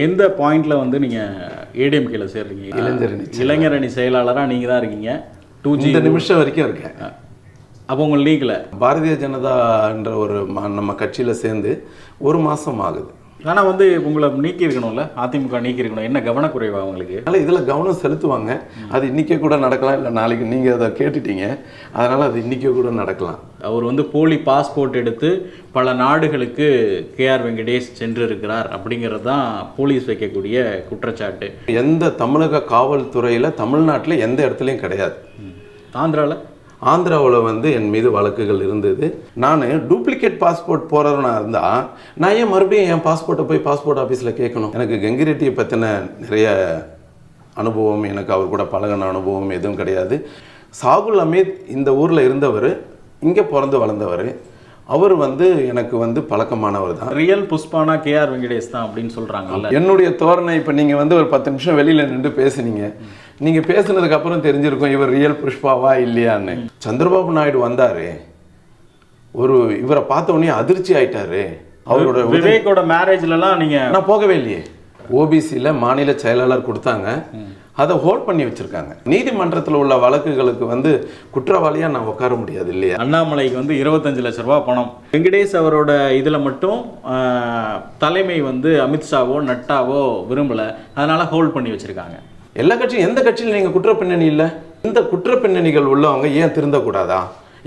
எந்த பாயிண்ட்ல வந்து நீங்கள் ஏடிஎம்கேல சேர்றீங்க? இளைஞரணி செயலாளராக நீங்கள் தான் இருக்கீங்க. 2G இந்த நிமிஷம் வரைக்கும் இருக்கேன். அப்போ உங்கள் லீக்கில் பாரதிய ஜனதா என்ற ஒரு நம்ம கட்சியில் சேர்ந்து 1 மாதம் ஆகுது. ஆனால் வந்து உங்களை நீக்கியிருக்கணும்ல, அதிமுக நீக்கியிருக்கணும். என்ன கவனக்குறைவா அவங்களுக்கு? அதனால் இதில் கவனம் செலுத்துவாங்க. அது இன்றைக்கே கூட நடக்கலாம், இல்லை நாளைக்கு நீங்கள் அதை கேட்டுட்டீங்க, அதனால் அது இன்றைக்கே கூட நடக்கலாம். அவர் வந்து போலி பாஸ்போர்ட் எடுத்து பல நாடுகளுக்கு கேஆர் வெங்கடேஷ் சென்று இருக்கிறார் அப்படிங்கிறது தான் போலீஸ் வைக்கக்கூடிய குற்றச்சாட்டு. எந்த தமிழக காவல்துறையில் தமிழ்நாட்டில் எந்த இடத்துலையும் கிடையாது. ஆந்திராவில் வந்து என் மீது வழக்குகள் இருந்தது. நான் டூப்ளிகேட் பாஸ்போர்ட் போகிறவனா இருந்தால் நான் ஏன் மறுபடியும் என் பாஸ்போர்ட்டை போய் பாஸ்போர்ட் ஆஃபீஸில் கேட்கணும்? எனக்கு கங்கிரெட்டியை பற்றின நிறைய அனுபவம், எனக்கு அவர் கூட பழகின அனுபவம் எதுவும் கிடையாது. சாகுல் அமீத் இந்த ஊரில் இருந்தவர், இங்கே பிறந்து வளர்ந்தவர். அவர் வந்து எனக்கு வந்து பழக்கமானவர் தான். ரியல் புஷ்பானா கேஆர் வெங்கடேஷ் தான் அப்படின்னு சொல்கிறாங்கல்ல. என்னுடைய தோரணை இப்போ நீங்கள் வந்து ஒரு 10 நிமிஷம் வெளியில் நின்று பேசுனீங்க, நீங்கள் பேசுனதுக்கு அப்புறம் தெரிஞ்சிருக்கும் இவர் ரியல் புஷ்பாவா இல்லையான்னு. சந்திரபாபு நாயுடு வந்தார், இவரை பார்த்த உடனே அதிர்ச்சி ஆயிட்டாரு. அவரோட விவேக்கோட மேரேஜ்லலாம் நான் போகவே இல்லையே. ஓபிசியில் மாநில செயலாளர் கொடுத்தாங்க, அதை ஹோல்ட் பண்ணி வச்சிருக்காங்க. நீதிமன்றத்தில் உள்ள வழக்குகளுக்கு வந்து குற்றவாளியாக நான் உட்கார முடியாது இல்லையா? அண்ணாமலைக்கு வந்து 25 லட்ச ரூபா பணம். வெங்கடேஷ் அவரோட இதில் மட்டும் தலைமை வந்து அமித்ஷாவோ நட்டாவோ விரும்பலை, அதனால ஹோல்ட் பண்ணி வச்சிருக்காங்க. எல்லா கட்சியும், எந்த கட்சியில் நீங்கள் குற்ற பின்னணி இல்லை? இந்த குற்ற பின்னணிகள் உள்ளவங்க ஏன் திருந்தக்கூடாதா?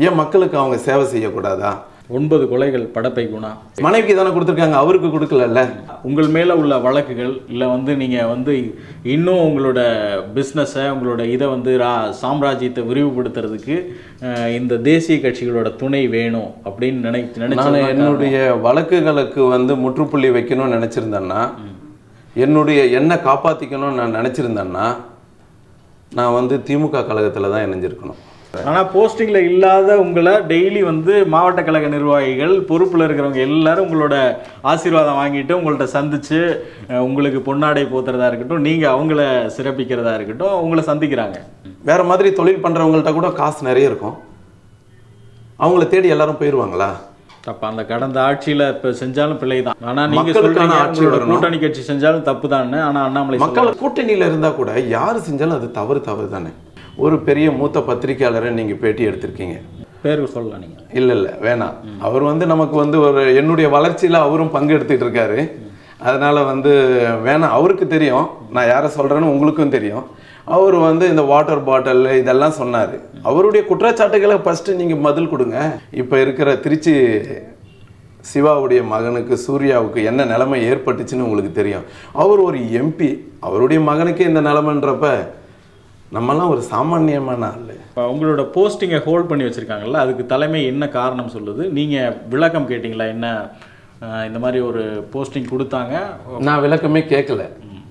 ஏன் மக்களுக்கு அவங்க சேவை செய்யக்கூடாதா? 9 கொலைகள் படப்பை குணா மனைவிக்கு தானே கொடுத்துருக்காங்க, அவருக்கு கொடுக்கல. உங்கள் மேலே உள்ள வழக்குகள் இல்லை வந்து நீங்கள் வந்து இன்னும் உங்களோட பிஸ்னஸை, உங்களோட இதை வந்து சாம்ராஜ்யத்தை விரிவுபடுத்துறதுக்கு இந்த தேசிய கட்சிகளோட துணை வேணும் அப்படின்னு நினைச்சு என்னுடைய வழக்குகளுக்கு வந்து முற்றுப்புள்ளி வைக்கணும்னு நினச்சிருந்தேன்னா, என்னை காப்பாற்றிக்கணும்னு நான் நினச்சிருந்தேன்னா, நான் வந்து திமுக கழகத்தில் தான் இணைஞ்சிருக்கணும். ஆனால் போஸ்டிங்கில் இல்லாத உங்களை டெய்லி வந்து மாவட்ட கழக நிர்வாகிகள், பொறுப்பில் இருக்கிறவங்க எல்லாரும் உங்களோட ஆசீர்வாதம் வாங்கிட்டு உங்கள்கிட்ட சந்தித்து உங்களுக்கு பொன்னாடை போத்துறதா இருக்கட்டும், நீங்கள் அவங்கள சிறப்பிக்கிறதா இருக்கட்டும், அவங்கள சந்திக்கிறாங்க. வேறு மாதிரி தொழில் பண்ணுறவங்கள்ட்ட கூட காசு நிறைய இருக்கும், அவங்கள தேடி எல்லாரும் போயிடுவாங்களா? அப்போ அந்த கடந்த ஆட்சியில் இப்போ செஞ்சாலும் பிள்ளை தான். ஆனால் நீங்கள் சொல்கிறீங்க கூட்டணி கட்சி செஞ்சாலும் தப்பு தானே. ஆனால் அண்ணாமலை மக்கள் கூட்டணியில் இருந்தால் கூட யார் செஞ்சாலும் அது தவறு தானே. ஒரு பெரிய மூத்த பத்திரிகையாளரை நீங்கள் பேட்டி எடுத்திருக்கீங்க, பேர் சொல்லலாம் நீங்கள்? இல்லை வேணாம். அவர் வந்து நமக்கு வந்து என்னுடைய வளர்ச்சியில் அவரும் பங்கு எடுத்துகிட்டு இருக்காரு, அதனால் வந்து வேணாம். அவருக்கு தெரியும் நான் யாரை சொல்கிறேன்னு, உங்களுக்கும் தெரியும். அவர் வந்து இந்த வாட்டர் பாட்டில் இதெல்லாம் சொன்னார். அவருடைய குற்றச்சாட்டுகளை ஃபஸ்ட்டு நீங்கள் பதில் கொடுங்க. இப்போ இருக்கிற திருச்சி சிவாவுடைய மகனுக்கு, சூர்யாவுக்கு என்ன நிலைமை ஏற்பட்டுச்சுன்னு உங்களுக்கு தெரியும். அவர் ஒரு எம்பி, அவருடைய மகனுக்கு இந்த நிலைமைன்றப்ப நம்மலாம் ஒரு சாமானியமான ஆள். இப்போ உங்களோட போஸ்டிங்கை ஹோல்ட் பண்ணி வச்சுருக்காங்கல்ல, அதுக்கு தலைமை என்ன காரணம் சொல்லுது? நீங்கள் விளக்கம் கேட்டிங்களா? என்ன இந்த மாதிரி ஒரு போஸ்டிங் கொடுத்தாங்க? நான் விளக்கமே கேட்கல.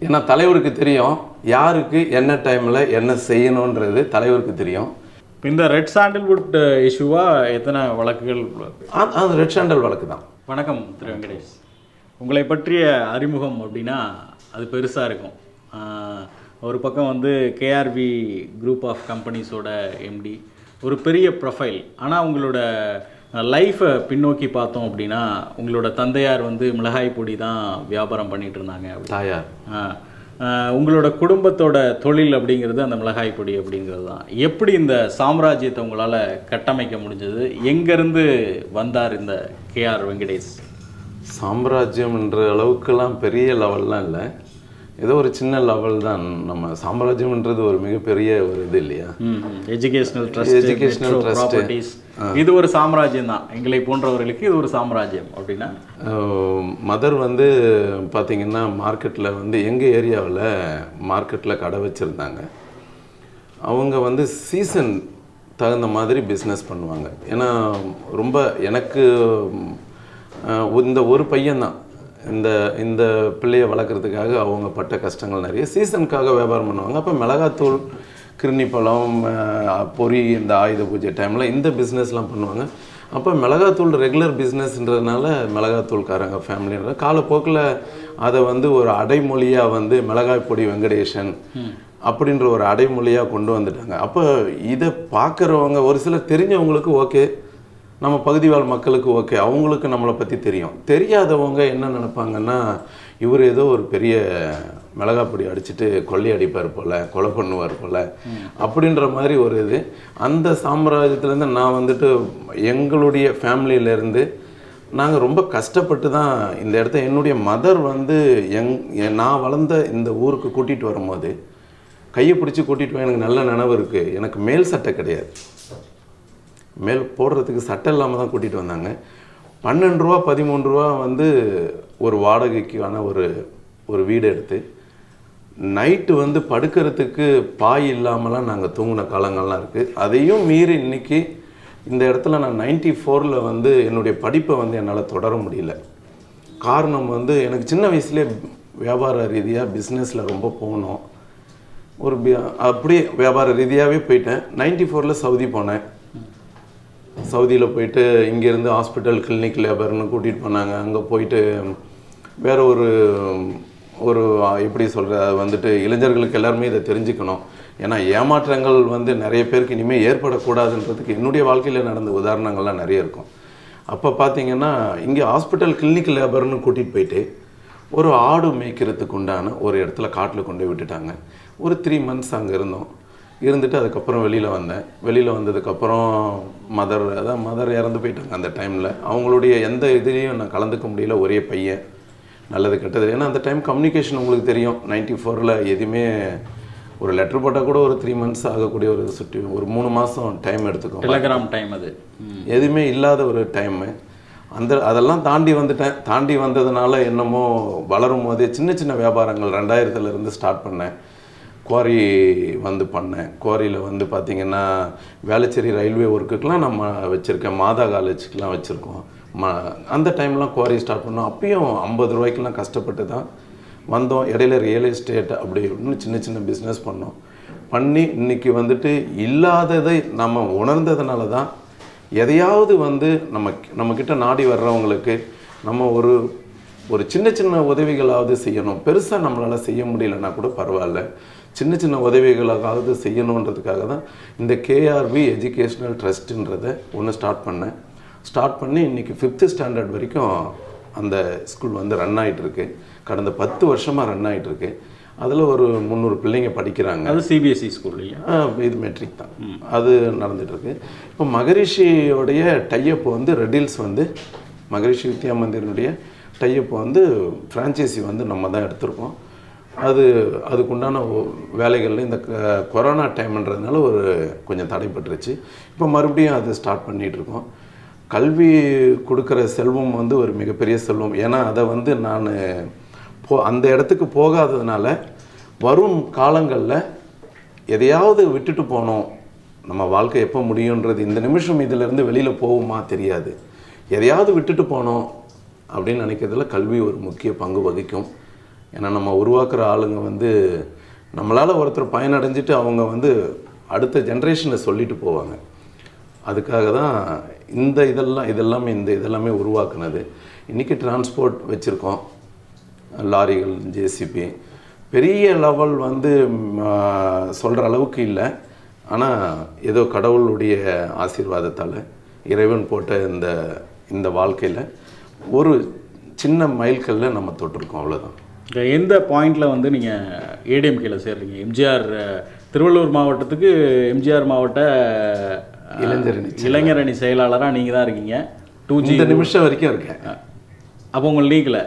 ஏன்னா தலைவருக்கு தெரியும் யாருக்கு என்ன டைமில் என்ன செய்யணுன்றது தலைவருக்கு தெரியும். இந்த ரெட் சாண்டல்வுட் இஷ்யூவாக எத்தனை வழக்குகள்? அது ரெட் சாண்டல் வழக்கு தான். வணக்கம் திரு வெங்கடேஷ். உங்களை பற்றிய அறிமுகம் அப்படின்னா அது பெருசாக இருக்கும். ஒரு பக்கம் வந்து கேஆர்வி குரூப் ஆஃப் கம்பெனிஸோட எம்டி, ஒரு பெரிய ப்ரொஃபைல். ஆனால் உங்களோட லைஃப்பை பின்னோக்கி பார்த்தோம் அப்படின்னா, உங்களோட தந்தையார் வந்து மிளகாய் பொடி தான் வியாபாரம் பண்ணிகிட்டு இருந்தாங்க. தாயார். உங்களோட குடும்பத்தோட தொழில் அப்படிங்கிறது அந்த மிளகாய் பொடி அப்படிங்கிறது தான். எப்படி இந்த சாம்ராஜ்யத்தை உங்களால் கட்டமைக்க முடிஞ்சது? எங்கேருந்து வந்தார் இந்த கேஆர் வெங்கடேஷ்? சாம்ராஜ்யம்ன்ற அளவுக்கெல்லாம் பெரிய லெவல்லாம் இல்லை, ஏதோ ஒரு சின்ன லெவல் தான். நம்ம சாம்ராஜ்யம்ன்றது ஒரு மிகப்பெரிய ஒரு இது இல்லையா? எஜுகேஷனல் ட்ரஸ்ட், இது ஒரு சாம்ராஜ்யம் தான். எங்களை போன்றவர்களுக்கு இது ஒரு சாம்ராஜ்யம் அப்படின்னா, மதர் வந்து பார்த்திங்கன்னா மார்க்கெட்டில் வந்து எங்கள் ஏரியாவில் மார்க்கெட்டில் கடை வச்சுருந்தாங்க. அவங்க வந்து சீசன் தகுந்த மாதிரி பிஸ்னஸ் பண்ணுவாங்க. ஏன்னா ரொம்ப எனக்கு இந்த ஒரு பையன்தான், இந்த பிள்ளையை வளர்க்குறதுக்காக அவங்க பட்ட கஷ்டங்கள் நிறைய. சீசனுக்காக வியாபாரம் பண்ணுவாங்க. அப்போ மிளகாத்தூள், கிருணி பழம், பொரி, இந்த ஆயுத பூஜை டைமில் இந்த பிஸ்னஸ்லாம் பண்ணுவாங்க. அப்போ மிளகாத்தூள் ரெகுலர் பிஸ்னஸ்ன்றதுனால மிளகாத்தூள்காரங்க ஃபேமிலின்ற காலப்போக்கில் அதை வந்து ஒரு அடைமொழியாக வந்து மிளகாய் பொடி வெங்கடேஷன் அப்படின்ற ஒரு அடைமொழியாக கொண்டு வந்துட்டாங்க. அப்போ இதை பார்க்குறவங்க ஒரு சிலர் தெரிஞ்சவங்களுக்கு ஓகே, நம்ம பகுதி வாழ் மக்களுக்கு ஓகே, அவங்களுக்கு நம்மளை பற்றி தெரியும். தெரியாதவங்க என்ன நினைப்பாங்கன்னா, இவர் ஏதோ ஒரு பெரிய மிளகாப்பொடி அடிச்சுட்டு கொள்ளை அடிப்பார் போல், கொலை பண்ணுவார் போல் அப்படின்ற மாதிரி ஒரு இது. அந்த சாம்ராஜ்யத்துலேருந்து நான் வந்துட்டு எங்களுடைய ஃபேமிலியிலேருந்து நாங்கள் ரொம்ப கஷ்டப்பட்டு தான் இந்த இடத்த என்னுடைய மதர் வந்து நான் வளர்ந்த இந்த ஊருக்கு கூட்டிகிட்டு வரும்போது கையை பிடிச்சி கூட்டிகிட்டு போய் எனக்கு நல்ல நினைவு இருக்குது. எனக்கு மேல் சட்டை கிடையாது, மேல் போடுறதுக்கு சட்டை இல்லாமல் தான் கூட்டிகிட்டு வந்தாங்க. 12 ரூபா 13 ரூபா வந்து ஒரு வாடகைக்கான ஒரு வீடு எடுத்து நைட்டு வந்து படுக்கிறதுக்கு பாய் இல்லாமலாம் நாங்கள் தூங்கின காலங்கள்லாம் இருக்குது. அதையும் மீறி இன்றைக்கி இந்த இடத்துல நான் 94ல் வந்து என்னுடைய படிப்பை வந்து என்னால் தொடர முடியல. காரணம் வந்து எனக்கு சின்ன வயசுலேயே வியாபார ரீதியாக பிஸ்னஸில் ரொம்ப போகணும். அப்படியே வியாபார ரீதியாகவே போயிட்டேன். 94ல் சவுதி போனேன். சவுதியில் போயிட்டு இங்கேருந்து ஹாஸ்பிட்டல் கிளினிக் லேபர்னு கூட்டிகிட்டு போனாங்க. அங்கே போயிட்டு வேறு ஒரு எப்படி சொல்கிறது வந்துட்டு இளைஞர்களுக்கு எல்லாருமே இதை தெரிஞ்சுக்கணும். ஏன்னா ஏமாற்றங்கள் வந்து நிறைய பேருக்கு இனிமேல் ஏற்படக்கூடாதுன்றதுக்கு என்னுடைய வாழ்க்கையில் நடந்த உதாரணங்கள்லாம் நிறைய இருக்கும். அப்போ பார்த்தீங்கன்னா இங்கே ஹாஸ்பிட்டல் கிளினிக் லேபர்னு கூட்டிகிட்டு போயிட்டு ஒரு ஆடு மேய்க்கிறதுக்கு உண்டான ஒரு இடத்துல காட்டில் கொண்டு விட்டுட்டாங்க. ஒரு 3 months அங்கே இருந்துட்டு அதுக்கப்புறம் வெளியில் வந்தேன். வெளியில் வந்ததுக்கப்புறம் மதர் இறந்து போயிட்டாங்க. அந்த டைமில் அவங்களுடைய எந்த இதுலேயும் நான் கலந்துக்க முடியல. ஒரே பையன், நல்லது கெட்டது. ஏன்னா அந்த டைம் கம்யூனிகேஷன் உங்களுக்கு தெரியும், 94ல் எதுவுமே ஒரு லெட்டர் போட்டால் கூட ஒரு 3 months ஆகக்கூடிய ஒரு 3 மாதம் டைம் எடுத்துக்கும். டெலிகிராம் டைம் அது எதுவுமே இல்லாத ஒரு டைமு. அதெல்லாம் தாண்டி வந்துட்டேன். தாண்டி வந்ததுனால என்னமோ வளரும் போதே சின்ன சின்ன வியாபாரங்கள் 2000லேருந்து ஸ்டார்ட் பண்ணேன். குவாரி வந்து பண்ணேன். குவாரியில் வந்து பார்த்திங்கன்னா வேளச்சேரி ரயில்வே ஒர்க்குக்கெலாம் நம்ம வச்சுருக்கேன், மாதா காலேஜுக்கெலாம் வச்சுருக்கோம். அந்த டைம்லாம் குவாரி ஸ்டார்ட் பண்ணோம். அப்பயும் 50 ரூபாய்க்கெலாம் கஷ்டப்பட்டு தான் வந்தோம். இடையில ரியல் எஸ்டேட் அப்படி இன்னும் சின்ன சின்ன பிஸ்னஸ் பண்ணி இன்றைக்கி வந்துட்டு இல்லாததை நம்ம உணர்ந்ததுனால தான் எதையாவது வந்து நம்மக்கிட்ட நாடி வர்றவங்களுக்கு நம்ம ஒரு சின்ன சின்ன உதவிகளாவது செய்யணும். பெருசாக நம்மளால் செய்ய முடியலன்னா கூட பரவாயில்ல, சின்ன சின்ன உதவிகளாவது செய்யணுன்றதுக்காக தான் இந்த கேஆர்வி எஜுகேஷ்னல் ட்ரஸ்ட்டுன்றதை ஒன்று ஸ்டார்ட் பண்ணி இன்றைக்கி 5th ஸ்டாண்டர்ட் வரைக்கும் அந்த ஸ்கூல் வந்து ரன் ஆகிட்டுருக்கு. கடந்த 10 வருஷமாக ரன் ஆகிட்டுருக்கு. அதில் ஒரு 300 பிள்ளைங்க படிக்கிறாங்க. அது சிபிஎஸ்சி ஸ்கூல் இல்லையா? இது மெட்ரிக் தான். அது நடந்துகிட்ருக்கு. இப்போ மகரிஷியோடைய டைஅப் வந்து ரெடில்ஸ் வந்து மகரிஷி வித்யா மந்திரனுடைய டைஅப் வந்து ஃப்ரான்ச்சைசி வந்து நம்ம தான் எடுத்திருக்கோம். அதுக்குண்டான வேலைகளில் இந்த கொரோனா டைம்ன்றதுனால கொஞ்சம் தடைப்பட்டுருச்சு. இப்போ மறுபடியும் அது ஸ்டார்ட் பண்ணிகிட்ருக்கோம். கல்வி கொடுக்குற செல்வம் வந்து ஒரு மிகப்பெரிய செல்வம். ஏன்னா அதை வந்து நான் அந்த இடத்துக்கு போகாததுனால வரும் காலங்களில் எதையாவது விட்டுட்டு போனோம், நம்ம வாழ்க்கை எப்போ முடியுன்றது இந்த நிமிஷம் இதிலேருந்து வெளியில் போகுமா தெரியாது. எதையாவது விட்டுட்டு போனோம் அப்படின்னு நினைக்கிறதுல கல்வி ஒரு முக்கிய பங்கு வகிக்கும். ஏன்னா நம்ம உருவாக்குற ஆளுங்க வந்து நம்மளால் ஒருத்தர் பயனடைஞ்சிட்டு அவங்க வந்து அடுத்த ஜென்ரேஷனில் சொல்லிட்டு போவாங்க. அதுக்காக தான் இதெல்லாமே உருவாக்குனது. இன்றைக்கி டிரான்ஸ்போர்ட் வச்சுருக்கோம், லாரிகள், ஜேசிபி. பெரிய லெவல் வந்து சொல்கிற அளவுக்கு இல்லை. ஆனால் ஏதோ கடவுளுடைய ஆசீர்வாதத்தால் இறைவன் போட்ட இந்த வாழ்க்கையில் ஒரு சின்ன மைல்கல்ல நம்ம தொட்டிருக்கோம், அவ்வளோதான். எந்த பாயிண்டில் வந்து நீங்கள் ஏடிஎம்கேல சேர்றீங்க? எம்ஜிஆர் திருவள்ளூர் மாவட்டத்துக்கு எம்ஜிஆர் மாவட்ட இளைஞரணி செயலாளராக நீங்கள் தான் இருக்கீங்க. 2G இந்த நிமிஷம் வரைக்கும் இருக்கேன். அப்போ உங்கள் லீக்கில்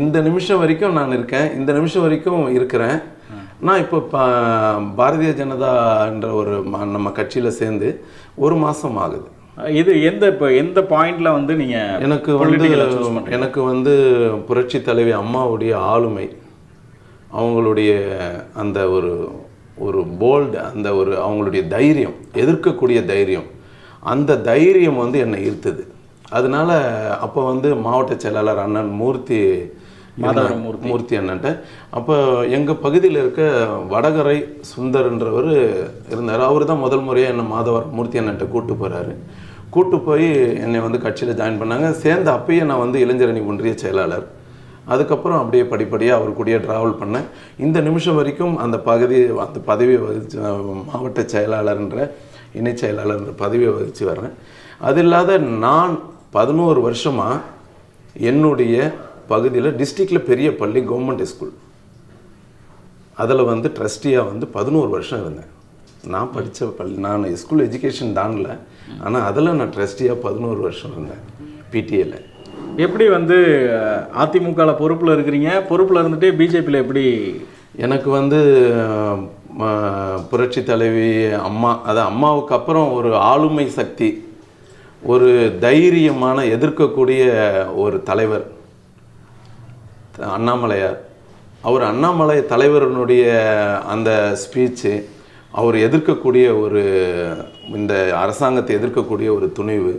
இந்த நிமிஷம் வரைக்கும் நான் இருக்கேன். இந்த நிமிஷம் வரைக்கும் இருக்கிறேன். நான் இப்போ பாரதிய ஜனதான்ற நம்ம கட்சியில் சேர்ந்து 1 மாதம் ஆகுது. இது எந்த பாயிண்ட்ல வந்து நீங்கள் எனக்கு வந்து புரட்சி தலைவி அம்மாவுடைய ஆளுமை, அவங்களுடைய அந்த ஒரு போல்டு, அந்த அவங்களுடைய தைரியம், எதிர்க்கக்கூடிய தைரியம், அந்த தைரியம் வந்து என்னை ஈர்த்தது. அதனால அப்போ வந்து மாவட்ட செயலாளர் அண்ணன் மூர்த்தி அண்ணன்ட்ட அப்போ எங்கள் பகுதியில் இருக்க வடகரை சுந்தர்ன்றவர் இருந்தார். அவர் தான் முதல் முறையாக என்னை மாதவரம் மூர்த்தி அண்ணன்ட்ட கூட்டு போய் என்னை வந்து கட்சியில் ஜாயின் பண்ணாங்க. சேர்ந்து அப்பயே நான் வந்து இளைஞரணி ஒன்றிய செயலாளர். அதுக்கப்புறம் அப்படியே படிப்படியாக அவர் கூடயே ட்ராவல் பண்ணேன். இந்த நிமிஷம் வரைக்கும் அந்த பதவியை வகிச்சு மாவட்ட செயலாளர்ன்ற இணை செயலாளர்ன்ற பதவியை வகித்து வர்றேன். அது இல்லாத நான் 11 வருஷமாக என்னுடைய பகுதியில் டிஸ்ட்ரிக்டில் பெரிய பள்ளி கவர்மெண்ட் ஸ்கூல், அதில் வந்து ட்ரஸ்டியாக வந்து 11 வருஷம் இருந்தேன். நான் படித்த பள்ளி, நான் ஸ்கூல் எஜுகேஷன் தாண்டல, ஆனால் அதில் நான் ட்ரஸ்டியாக 11 வருஷம் இருந்தேன் பிடிஏல. எப்படி வந்து அதிமுகவில் பொறுப்பில் இருக்கிறீங்க, பொறுப்பில் இருந்துகிட்டே பிஜேபியில் எப்படி? எனக்கு வந்து புரட்சி தலைவி அம்மா, அதான் அம்மாவுக்கு அப்புறம் ஒரு ஆளுமை சக்தி, ஒரு தைரியமான எதிர்க்கக்கூடிய ஒரு தலைவர் அண்ணாமலையார். அவர் அண்ணாமலை தலைவரனுடைய அந்த ஸ்பீச்சு, அவர் எதிர்க்கக்கூடிய ஒரு, இந்த அரசாங்கத்தை எதிர்க்கக்கூடிய ஒரு துணிவு,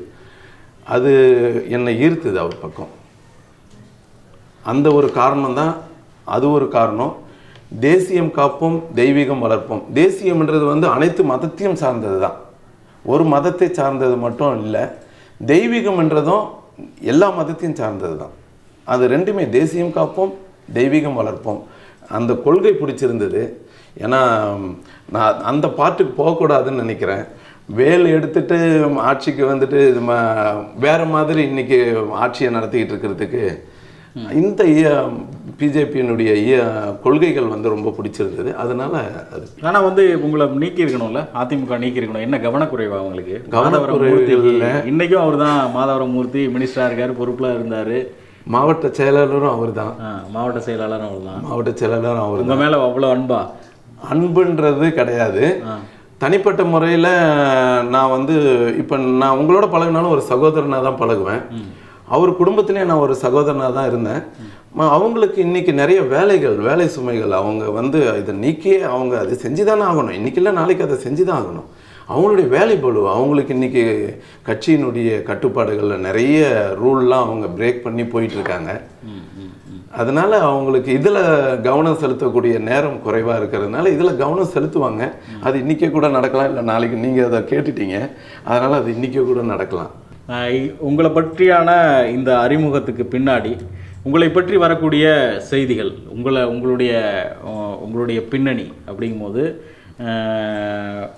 அது என்னை ஈர்த்துது அவர் பக்கம். அந்த ஒரு காரணம் தான், அது ஒரு காரணம். தேசியம் காப்போம் தெய்வீகம் வளர்ப்போம். தேசியம்ன்றது வந்து அனைத்து மதத்தையும் சார்ந்தது தான், ஒரு மதத்தை சார்ந்தது மட்டும் இல்லை. தெய்வீகம்ன்றதும் எல்லா மதத்தையும் சார்ந்தது தான். அது ரெண்டுமே, தேசியம் காப்போம் தெய்வீகம் வளர்ப்போம், அந்த கொள்கை பிடிச்சிருந்தது. ஏன்னா நான் அந்த பாட்டுக்கு போகக்கூடாதுன்னு நினைக்கிறேன். வேல் எடுத்துட்டு ஆட்சிக்கு வந்துட்டு வேறு மாதிரி இன்றைக்கி ஆட்சியை நடத்திக்கிட்டு இருக்கிறதுக்கு இந்த பிஜேபியினுடைய கொள்கைகள் வந்து ரொம்ப பிடிச்சிருந்தது. அதனால் அது. ஆனால் வந்து உங்களை நீக்கியிருக்கணும்ல, அதிமுக நீக்கியிருக்கணும். என்ன கவனக்குறைவா அவங்களுக்கு? கவனக்குறைகள் இல்லை. இன்றைக்கும் அவர் தான் மாதவரம் மூர்த்தி மினிஸ்டராக இருக்கார், பொறுப்பில் இருந்தார். மாவட்ட செயலாளரும் அவர் தான். மாவட்ட செயலாளரும் அவர் தான். மாவட்ட செயலாளரும் அவர். உங்கள் மேலே அவ்வளோ அன்பா? அன்புன்றது கிடையாது. தனிப்பட்ட முறையில் நான் வந்து இப்போ நான் உங்களோட பழகினாலும் ஒரு சகோதரனாக தான் பழகுவேன். அவர் குடும்பத்திலே நான் ஒரு சகோதரனாக தான் இருந்தேன். அவங்களுக்கு இன்றைக்கி நிறைய வேலை சுமைகள், அவங்க வந்து இதை நீக்கியே அவங்க அது செஞ்சு தானே ஆகணும். இன்றைக்கி இல்லை நாளைக்கு அதை செஞ்சு தான் ஆகணும். அவங்களுடைய வேலை பளு, அவங்களுக்கு இன்றைக்கி கட்சியினுடைய கட்டுப்பாடுகளில் நிறைய ரூல்லாம் அவங்க பிரேக் பண்ணி போயிட்டுருக்காங்க. அதனால் அவங்களுக்கு இதில் கவனம் செலுத்தக்கூடிய நேரம் குறைவாக இருக்கிறதுனால இதில் கவனம் செலுத்துவாங்க. அது இன்றைக்கே கூட நடக்கலாம், இல்லை நாளைக்கு நீங்கள் அதை கேட்டுட்டீங்க, அதனால் அது இன்றைக்கே கூட நடக்கலாம். உங்களை பற்றியான இந்த அறிமுகத்துக்கு பின்னாடி உங்களை பற்றி வரக்கூடிய செய்திகள், உங்களுடைய பின்னணி அப்படிங்கும்போது,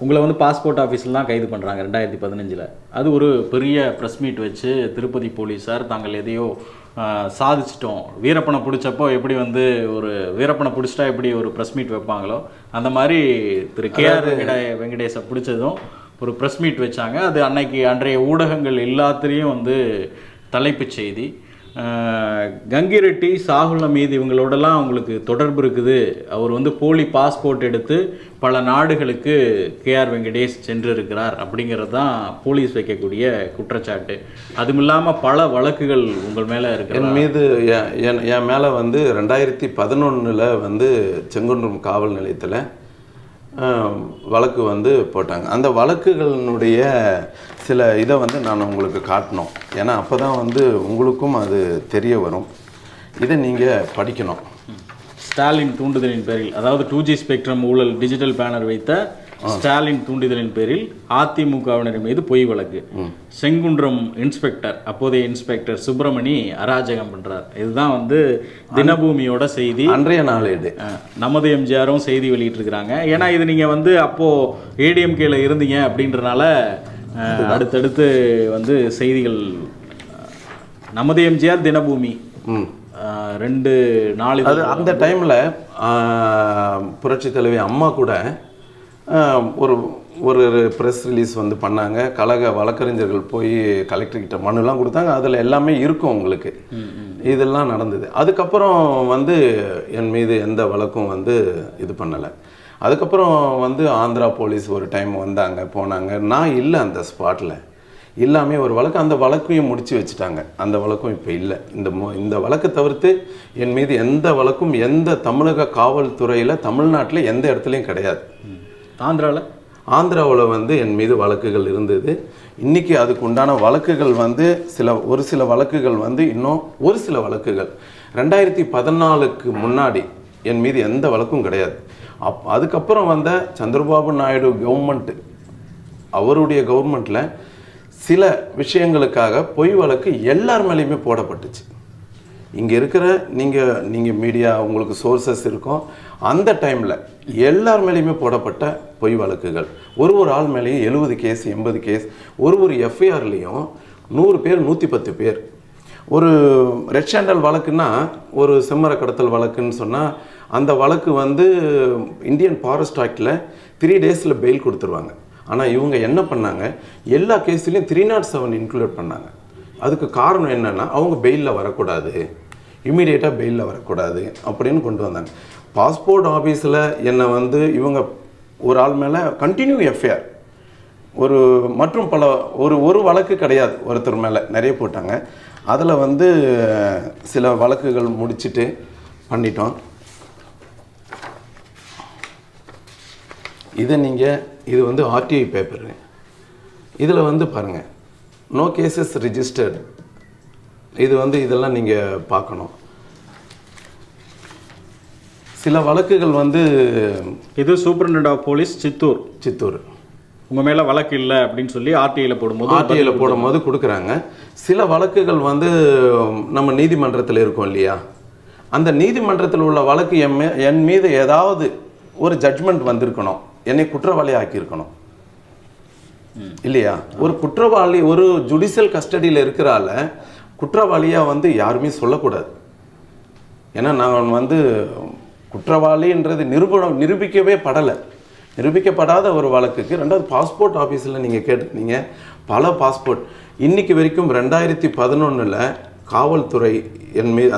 உங்களை வந்து பாஸ்போர்ட் ஆஃபீஸ்லாம் கைது பண்ணுறாங்க 2015. அது ஒரு பெரிய ப்ரெஸ் மீட் வச்சு திருப்பதி போலீஸார் தாங்கள் எதையோ சாதிச்சிட்டோம், வீரப்பனை பிடிச்சப்போ எப்படி வந்து ஒரு வீரப்பனை பிடிச்சிட்டா எப்படி ஒரு ப்ரெஸ் மீட் வைப்பாங்களோ அந்த மாதிரி திரு KR வெங்கடேஷை பிடிச்சதும் ஒரு ப்ரெஸ் மீட் வச்சாங்க. அது அன்றைய ஊடகங்கள் எல்லாத்துலேயும் வந்து தலைப்புச் செய்தி. கங்கி ரெட்டி, சாகுல் ஹமீது இவங்களோடலாம் அவங்களுக்கு தொடர்பு இருக்குது, அவர் வந்து போலி பாஸ்போர்ட் எடுத்து பல நாடுகளுக்கு KR வெங்கடேஷ் சென்று இருக்கிறார் அப்படிங்கிறது தான் போலீஸ் வைக்கக்கூடிய குற்றச்சாட்டு. அதுவும் இல்லாமல் பல வழக்குகள் உங்கள் மேலே இருக்கு. என் மீது என் மேலே வந்து 2011 வந்து செங்குன்றம் காவல் நிலையத்தில் வழக்கு வந்து போட்டாங்க. அந்த வழக்குகளினுடைய சில இதை வந்து நான் உங்களுக்கு காட்டணும். ஏன்னா அப்போ தான் வந்து உங்களுக்கும் அது தெரிய வரும். இதை நீங்கள் படிக்கணும். ஸ்டாலின் தூண்டுதலின் பேரில், அதாவது 2G ஸ்பெக்ட்ரம் ஊழல் டிஜிட்டல் பேனர் வைத்த ஸ்டாலின் தூண்டுதலின் பேரில் அதிமுகவினர் மீது பொய் வழக்கு. செங்குன்றம் இன்ஸ்பெக்டர், அப்போதைய இன்ஸ்பெக்டர் சுப்பிரமணி அராஜகம் பண்றார். இதுதான் வந்து தினபூமியோட செய்தி. அன்றைய நாளேடு நமது எம்ஜிஆரும் செய்தி வெளியிட்டிருக்கிறாங்க. ஏன்னா இது நீங்கள் வந்து அப்போது ADMKல இருந்தீங்க அப்படின்றனால அடுத்தடுத்து வந்து செய்திகள் நமது எம்ஜிஆர் தினபூமி 2-4 அது அந்த டைமில் புரட்சி தலைவி அம்மா கூட ஒரு ஒரு ப்ரெஸ் ரிலீஸ் வந்து பண்ணாங்க. கழக வழக்கறிஞர்கள் போய் கலெக்டர்கிட்ட மனுலாம் கொடுத்தாங்க. அதில் எல்லாமே இருக்கும் உங்களுக்கு. இதெல்லாம் நடந்தது. அதுக்கப்புறம் வந்து என் மீது எந்த வழக்கும் வந்து இது பண்ணலை. அதுக்கப்புறம் வந்து ஆந்திரா போலீஸ் ஒரு டைம் வந்தாங்க, போனாங்க. நான் இல்லை அந்த ஸ்பாட்டில். எல்லாமே ஒரு வழக்கு, அந்த வழக்கையும் முடித்து வச்சுட்டாங்க. அந்த வழக்கும் இப்போ இல்லை. இந்த வழக்கை தவிர்த்து என் மீது எந்த வழக்கும் எந்த தமிழக காவல்துறையில் தமிழ்நாட்டில் எந்த இடத்துலையும் கிடையாது. ஆந்திராவில் வந்து என் மீது வழக்குகள் இருந்தது. இன்றைக்கி அதுக்கு உண்டான வழக்குகள் வந்து ஒரு சில வழக்குகள் வந்து இன்னும் ஒரு சில வழக்குகள் 2014க்கு முன்னாடி என் மீது எந்த வழக்கும் கிடையாது. அதுக்கப்புறம் வந்த சந்திரபாபு நாயுடு கவர்மெண்ட்டு, அவருடைய கவர்மெண்ட்டில் சில விஷயங்களுக்காக பொய் வழக்கு எல்லார் மேலேயுமே போடப்பட்டுச்சு. இங்கே இருக்கிற நீங்கள் மீடியா உங்களுக்கு சோர்சஸ் இருக்கும். அந்த டைமில் எல்லார் மேலேயுமே போடப்பட்ட பொய் வழக்குகள். ஒரு ஆள் மேலேயும் 70 கேஸ் 80 கேஸ். ஒரு எஃப்ஐஆர்லேயும் 100 பேர் 110 பேர். ஒரு ரெட் சாண்டல் வழக்குன்னா ஒரு செம்மர கடத்தல் வழக்குன்னு சொன்னால் அந்த வழக்கு வந்து இந்தியன் ஃபாரஸ்ட் ஆக்டில் 3 டேஸில் பெயில் கொடுத்துருவாங்க. ஆனால் இவங்க என்ன பண்ணாங்க, எல்லா கேஸ்லையும் 307 இன்க்ளூட் பண்ணாங்க. அதுக்கு காரணம் என்னென்னா அவங்க பெயிலில் வரக்கூடாது, இம்மீடியட்டாக பெயிலில் வரக்கூடாது அப்படின்னு கொண்டு வந்தாங்க. பாஸ்போர்ட் ஆஃபீஸில் என்னை வந்து இவங்க ஒரு ஆள் மேலே கண்டினியூ எஃப்ஐஆர் மற்றும் பல ஒரு வழக்கு கிடையாது, ஒருத்தர் மேலே நிறைய போட்டாங்க. அதில் வந்து சில வழக்குகள் முடிச்சுட்டு பண்ணிட்டோம். இது வந்து ஆர்டிஐ பேப்பரு. இதில் வந்து பாருங்கள், நோ கேசஸ் ரிஜிஸ்டர்டு. இது வந்து இதெல்லாம் நீங்கள் பார்க்கணும். சில வழக்குகள் வந்து இது சூப்பரிண்டென்டென்ட் ஆஃப் போலீஸ் சித்தூர் உங்கள் மேலே வழக்கு இல்லை அப்படின்னு சொல்லி ஆர்டிஐயில் போடும்போது கொடுக்குறாங்க. சில வழக்குகள் வந்து நம்ம நீதிமன்றத்தில் இருக்கோம் இல்லையா, அந்த நீதிமன்றத்தில் உள்ள வழக்கு என் மீது ஏதாவது ஒரு ஜட்ஜ்மெண்ட் வந்திருக்கணும், என்னை குற்றவாளி ஆக்கியிருக்கணும் இல்லையா. ஒரு குற்றவாளி ஒரு ஜுடிஷியல் கஸ்டடியில் இருக்கிறால குற்றவாளியாக வந்து யாருமே சொல்லக்கூடாது. ஏன்னா நான் வந்து குற்றவாளின்றது நிரூபிக்கவே படலை. நிரூபிக்கப்படாத ஒரு வழக்குக்கு ரெண்டாவது பாஸ்போர்ட் ஆஃபீஸில் நீங்கள் கேட்டிருந்தீங்க, பல பாஸ்போர்ட் இன்றைக்கி வரைக்கும் 2011 காவல்துறை என் மீது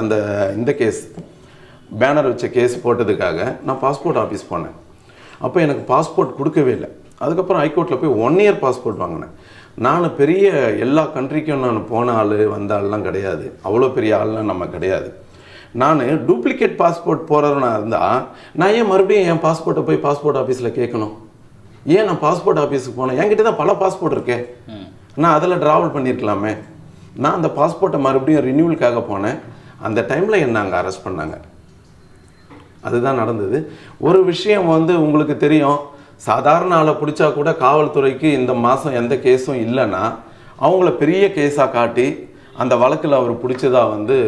இந்த கேஸ் பேனர் வச்ச கேஸ் போட்டதுக்காக நான் பாஸ்போர்ட் ஆஃபீஸ் போனேன். அப்போ எனக்கு பாஸ்போர்ட் கொடுக்கவே இல்லை. அதுக்கப்புறம் ஹைகோர்ட்டில் போய் 1 இயர் பாஸ்போர்ட் வாங்கினேன். நான் பெரிய எல்லா கண்ட்ரிக்கும் நான் போன ஆள் வந்த ஆள்லாம் கிடையாது, அவ்வளோ பெரிய ஆள்லாம் நம்ம கிடையாது. நான் டூப்ளிகேட் பாஸ்போர்ட் போகிறவனா இருந்தால் நான் ஏன் மறுபடியும் என் பாஸ்போர்ட்டை போய் பாஸ்போர்ட் ஆஃபீஸில் கேட்கணும்? ஏன் நான் பாஸ்போர்ட் ஆஃபீஸுக்கு போனேன்? என்கிட்ட தான் பல பாஸ்போர்ட் இருக்கேன், நான் அதில் ட்ராவல் பண்ணியிருக்கலாமே. நான் அந்த பாஸ்போர்ட்டை மறுபடியும் ரினியூவலுக்காக போனேன். அந்த டைமில் என்ன அங்கே அரெஸ்ட் பண்ணாங்க. அதுதான் நடந்தது. ஒரு விஷயம் வந்து உங்களுக்கு தெரியும், சாதாரண ஆளை பிடிச்சா கூட காவல்துறைக்கு இந்த மாதம் எந்த கேஸும் இல்லைன்னா அவங்கள பெரிய கேஸாக காட்டி அந்த வழக்கில் அவர் பிடிச்சதா வந்து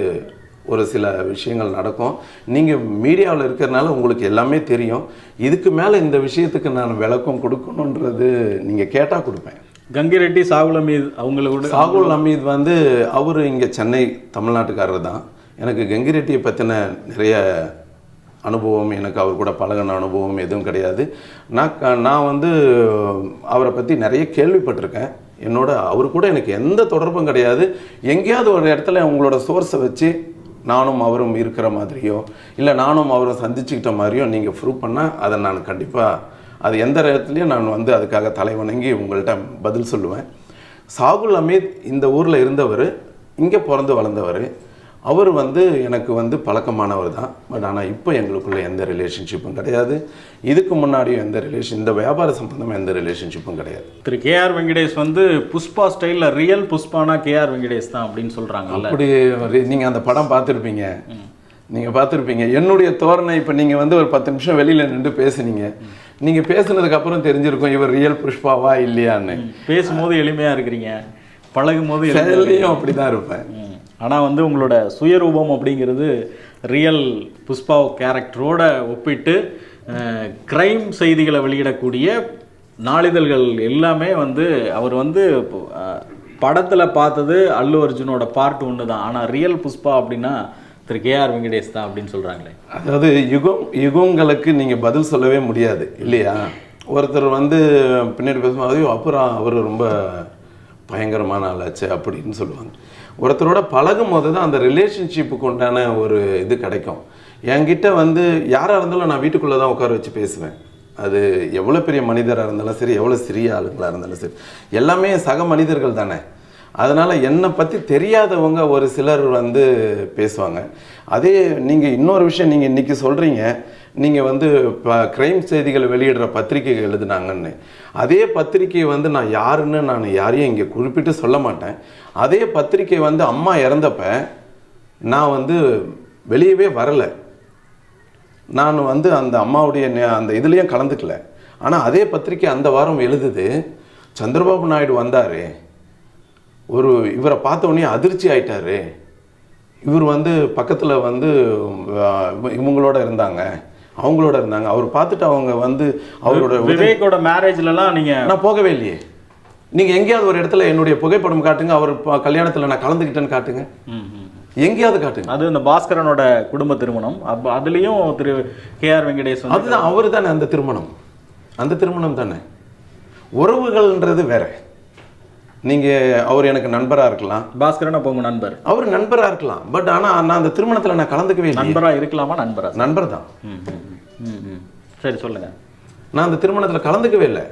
ஒரு சில விஷயங்கள் நடக்கும். நீங்கள் மீடியாவில் இருக்கிறதுனால உங்களுக்கு எல்லாமே தெரியும். இதுக்கு மேலே இந்த விஷயத்துக்கு நான் விளக்கம் கொடுக்கணுன்றது நீங்கள் கேட்டால் கொடுப்பேன். கங்கிரெட்டி சாகுல் அமீத் அவங்களோட சாகுல் அமீத் வந்து அவர் இங்கே சென்னை தமிழ்நாட்டுக்காரர் தான். எனக்கு கங்கிரெட்டியை பற்றின நிறைய அனுபவம், எனக்கு அவர் கூட பழகின அனுபவம் எதுவும் கிடையாது. நான் வந்து அவரை பற்றி நிறைய கேள்விப்பட்டிருக்கேன். அவரு கூட எனக்கு எந்த தொடர்பும் கிடையாது. எங்கேயாவது ஒரு இடத்துல உங்களோட சோர்ஸை வச்சு நானும் அவரும் இருக்கிற மாதிரியோ இல்லை நானும் அவரும் சந்திச்சுக்கிட்ட மாதிரியோ நீங்கள் ப்ரூவ் பண்ணால் அதை நான் கண்டிப்பாக அது எந்த இடத்துலையும் நான் வந்து அதுக்காக தலைவணங்கி உங்கள்கிட்ட பதில் சொல்லுவேன். சாகுல் அமீத் இந்த ஊரில் இருந்தவர், இங்கே பிறந்து வளர்ந்தவர். அவர் வந்து எனக்கு வந்து பழக்கமானவர் தான். பட் ஆனால் இப்போ எங்களுக்குள்ள எந்த ரிலேஷன்ஷிப்பும் கிடையாது. இதுக்கு முன்னாடியும் இந்த வியாபார சம்பந்தமாக எந்த ரிலேஷன்ஷிப்பும் கிடையாது. திரு கேஆர் வெங்கடேஷ் வந்து புஷ்பா ஸ்டைலில் ரியல் புஷ்பானா கேஆர் வெங்கடேஷ் தான் அப்படின்னு சொல்கிறாங்க. அப்படி நீங்கள் அந்த படம் பார்த்துருப்பீங்க, என்னுடைய தோரணை இப்போ நீங்கள் வந்து ஒரு 10 நிமிஷம் வெளியில் நின்று பேசுனீங்க. நீங்கள் பேசுனதுக்கப்புறம் தெரிஞ்சிருக்கும் இவர் ரியல் புஷ்பாவா இல்லையான்னு. பேசும்போது எளிமையாக இருக்கிறீங்க, பழகும் போது செயல்லையும் அப்படி தான் இருப்பேன். ஆனால் வந்து உங்களோட சுயரூபம் அப்படிங்கிறது ரியல் புஷ்பா கேரக்டரோட ஒப்பிட்டு க்ரைம் செய்திகளை வெளியிடக்கூடிய நாளிதழ்கள் எல்லாமே வந்து அவர் வந்து படத்தில் பார்த்தது அல்லு அர்ஜுனோட பார்ட் 1 தான். ஆனால் ரியல் புஷ்பா அப்படின்னா திரு கேஆர் வெங்கடேஷ் தான் அப்படின்னு சொல்கிறாங்களே. அதாவது யுகங்களுக்கு நீங்கள் பதில் சொல்லவே முடியாது இல்லையா. ஒருத்தர் வந்து பின்னாடி பேசும்போது அப்புறம் அவர் ரொம்ப பயங்கரமான ஆளாச்சு அப்படின்னு சொல்லுவாங்க. ஒருத்தரோட பழகும் போது தான் அந்த ரிலேஷன்ஷிப்புக்கு உண்டான ஒரு இது கிடைக்கும். என்கிட்ட வந்து யாராக இருந்தாலும் நான் வீட்டுக்குள்ளே தான் உட்கார வச்சு பேசுவேன். அது எவ்வளோ பெரிய மனிதராக இருந்தாலும் சரி, எவ்வளோ சிறிய ஆளுங்களாக இருந்தாலும் சரி, எல்லாமே சக மனிதர்கள் தானே. அதனால் என்னை பற்றி தெரியாதவங்க ஒரு சிலர் வந்து பேசுவாங்க. அதே நீங்கள் இன்னொரு விஷயம் நீங்கள் இன்றைக்கி சொல்கிறீங்க, நீங்கள் வந்து க்ரைம் செய்திகளை வெளியிடுற பத்திரிகை எழுதுனாங்கன்னு. அதே பத்திரிகையை வந்து நான் யாரையும் இங்கே குறிப்பிட்டு சொல்ல மாட்டேன். அதே பத்திரிகை வந்து அம்மா இறந்தப்ப நான் வந்து வெளியவே வரலை. நான் வந்து அந்த அம்மாவுடைய அந்த இதுலேயும் கலந்துக்கல. ஆனால் அதே பத்திரிகை அந்த வாரம் எழுதுது, சந்திரபாபு நாயுடு வந்தார், இவரை பார்த்த உடனே அதிர்ச்சி ஆயிட்டாரு, இவர் வந்து பக்கத்தில் வந்து அவங்களோட இருந்தாங்க, அவர் பார்த்துட்டு அவங்க வந்து அவரோட விவேக்கோட மேரேஜ்லலாம் நீங்கள் நான் போகவே இல்லையே. நீங்கள் எங்கேயாவது ஒரு இடத்துல என்னுடைய புகைப்படம் காட்டுங்க, அவர் கல்யாணத்தில் நான் கலந்துக்கிட்டேன்னு காட்டுங்க, எங்கேயாவது காட்டுங்க. அது இந்த பாஸ்கரனோட குடும்ப திருமணம், அதுலேயும் திரு கேஆர் வெங்கடேஷ் அதுதான் அவர் தானே அந்த திருமணம் தானே. உறவுகள்ன்றது வேற. நீங்கள் அவர் எனக்கு நண்பராக இருக்கலாம், பாஸ்கரன் அப்போ உங்கள் நண்பர், அவர் நண்பராக இருக்கலாம். பட் ஆனால் நான் அந்த திருமணத்தில் நான் கலந்துக்கவே இல்லை. நண்பராக இருக்கலாமா? நண்பர் தான். சரி சொல்லுங்க. நான் அந்த திருமணத்தில் கலந்துக்கவே இல்லை.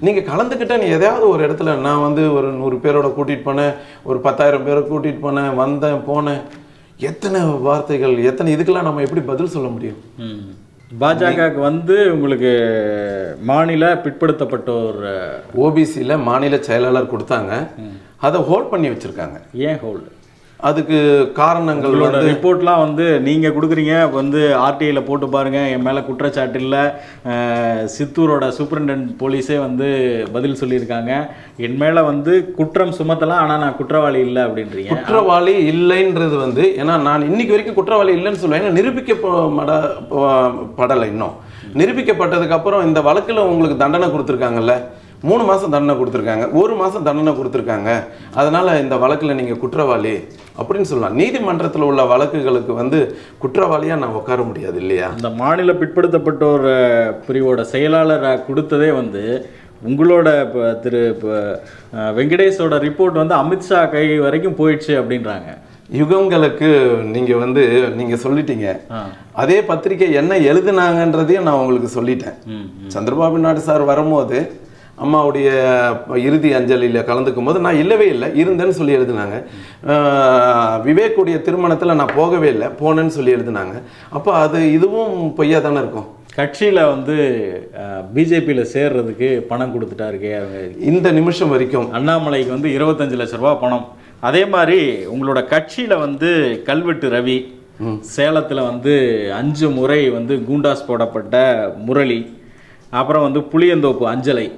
நீங்கள் கலந்துக்கிட்டேன் எதையாவது ஒரு இடத்துல நான் வந்து ஒரு 100 பேரோட கூட்டிகிட்டு போனேன், ஒரு 10,000 பேரை கூட்டிகிட்டு போனேன், வந்தேன் போனேன், எத்தனை வார்த்தைகள், எத்தனை இதுக்கெல்லாம் நம்ம எப்படி பதில் சொல்ல முடியும்? பாஜகவுக்கு வந்து உங்களுக்கு மாநில பிற்படுத்தப்பட்டோர் ஓபிசியில் மாநில செயலாளர் கொடுத்தாங்க, அதை ஹோல்ட் பண்ணி வச்சுருக்காங்க. ஏன் ஹோல்டு? அதுக்கு காரணங்கள் வந்து ரிப்போர்ட்லாம் வந்து நீங்கள் கொடுக்குறீங்க, வந்து ஆர்டிஐயில் போட்டு பாருங்கள், என் மேலே குற்றச்சாட்டு இல்லை, சித்தூரோட சூப்பரிண்டென்ட் போலீஸே வந்து பதில் சொல்லியிருக்காங்க, என் மேலே வந்து குற்றம் சுமத்தலாம், ஆனால் நான் குற்றவாளி இல்லை அப்படின்றீங்க. குற்றவாளி இல்லைன்றது வந்து, ஏன்னா நான் இன்னைக்கு வரைக்கும் குற்றவாளி இல்லைன்னு சொல்லுவேன். ஏன்னா நிரூபிக்கப்படலை. இன்னும் நிரூபிக்கப்பட்டதுக்கப்புறம் இந்த வழக்கில் உங்களுக்கு தண்டனை கொடுத்துருக்காங்கல்ல, 3 மாதம் தண்டனை கொடுத்துருக்காங்க, 1 மாதம் தண்டனை கொடுத்துருக்காங்க, அதனால் இந்த வழக்கில் நீங்கள் குற்றவாளி அப்படின்னு சொல்லலாம். நீதிமன்றத்தில் உள்ள வழக்குகளுக்கு வந்து குற்றவாளியாக நான் உட்கார முடியாது இல்லையா? இந்த மாநில பிற்படுத்தப்பட்டோர் பிரிவோட செயலாளரை கொடுத்ததே வந்து உங்களோட திரு வெங்கடேஷோட ரிப்போர்ட் வந்து அமித்ஷா கை வரைக்கும் போயிடுச்சு அப்படின்றாங்க. யுகங்களுக்கு நீங்கள் வந்து நீங்கள் சொல்லிட்டீங்க. அதே பத்திரிகை என்ன எழுதுனாங்கன்றதையும் நான் உங்களுக்கு சொல்லிட்டேன். சந்திரபாபு நாயுடு சார் வரும்போது அம்மாவுடைய இறுதி அஞ்சலியில் கலந்துக்கும் போது நான் இல்லவே இல்லை, இருந்தேன்னு சொல்லி எழுதினாங்க. விவேக்குடைய திருமணத்தில் நான் போகவே இல்லை, போனேன்னு சொல்லி எழுதினாங்க. அப்போ அது இதுவும் பொய்யா தானே இருக்கும். கட்சியில் வந்து பிஜேபியில் சேர்றதுக்கு பணம் கொடுத்துட்டாரு இந்த நிமிஷம் வரைக்கும். அண்ணாமலைக்கு வந்து 25 லட்ச ரூபா பணம். அதே மாதிரி உங்களோட கட்சியில் வந்து கல்வெட்டு ரவி, சேலத்தில் வந்து 5 முறை வந்து கூண்டாஸ் போடப்பட்ட முரளி, அப்புறம் வந்து புளியந்தோப்பு அஞ்சலை,